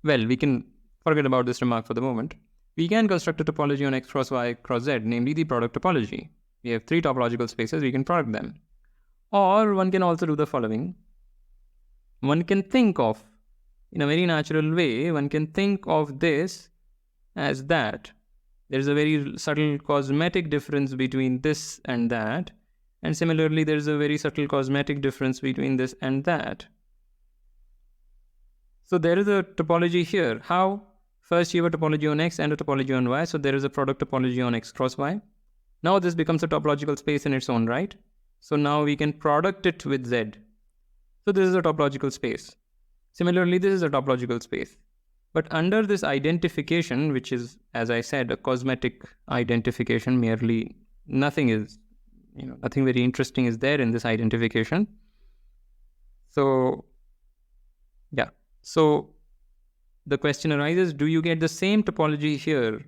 Well, we can forget about this remark for the moment. We can construct a topology on x cross y cross z, namely the product topology. We have three topological spaces, we can product them. Or one can also do the following. One can think of, in a very natural way, one can think of this as that. There is a very subtle cosmetic difference between this and that. And similarly, there is a very subtle cosmetic difference between this and that. So there is a topology here. How? First you have a topology on x and a topology on y. So there is a product topology on x cross y. Now this becomes a topological space in its own right. So now we can product it with z. So this is a topological space. Similarly, this is a topological space. But under this identification, which is, as I said, a cosmetic identification, merely nothing is, nothing very interesting is there in this identification. So, yeah. So the question arises, do you get the same topology here?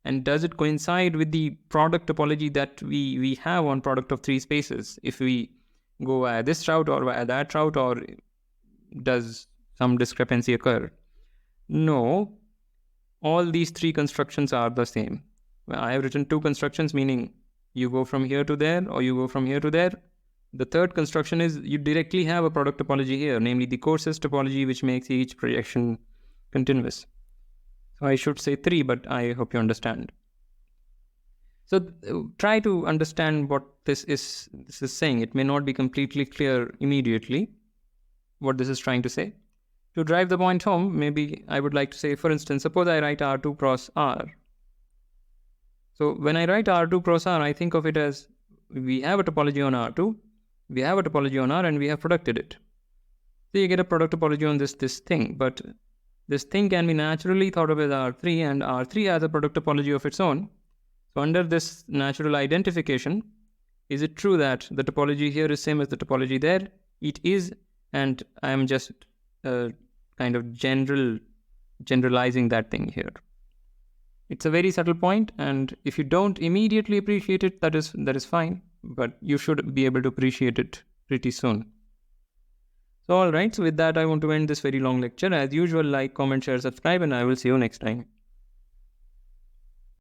And does it coincide with the product topology that we have on product of three spaces? If we go via this route or via that route, or does some discrepancy occur? No, all these three constructions are the same. I have written two constructions, meaning you go from here to there or you go from here to there. The third construction is you directly have a product topology here, namely the courses topology, which makes each projection continuous. So I should say three, but I hope you understand. So try to understand what this is saying. It may not be completely clear immediately what this is trying to say. To drive the point home, maybe I would like to say, for instance, suppose I write R2 cross R. So when I write R2 cross R, I think of it as we have a topology on R2, we have a topology on R, and we have producted it. So you get a product topology on this thing, but this thing can be naturally thought of as R3, and R3 has a product topology of its own. So under this natural identification, is it true that the topology here is same as the topology there? It is, and I am just kind of generalizing that thing here. It's a very subtle point, and if you don't immediately appreciate it, that is fine, but you should be able to appreciate it pretty soon. So alright, so with that I want to end this very long lecture. As usual, like, comment, share, subscribe, and I will see you next time.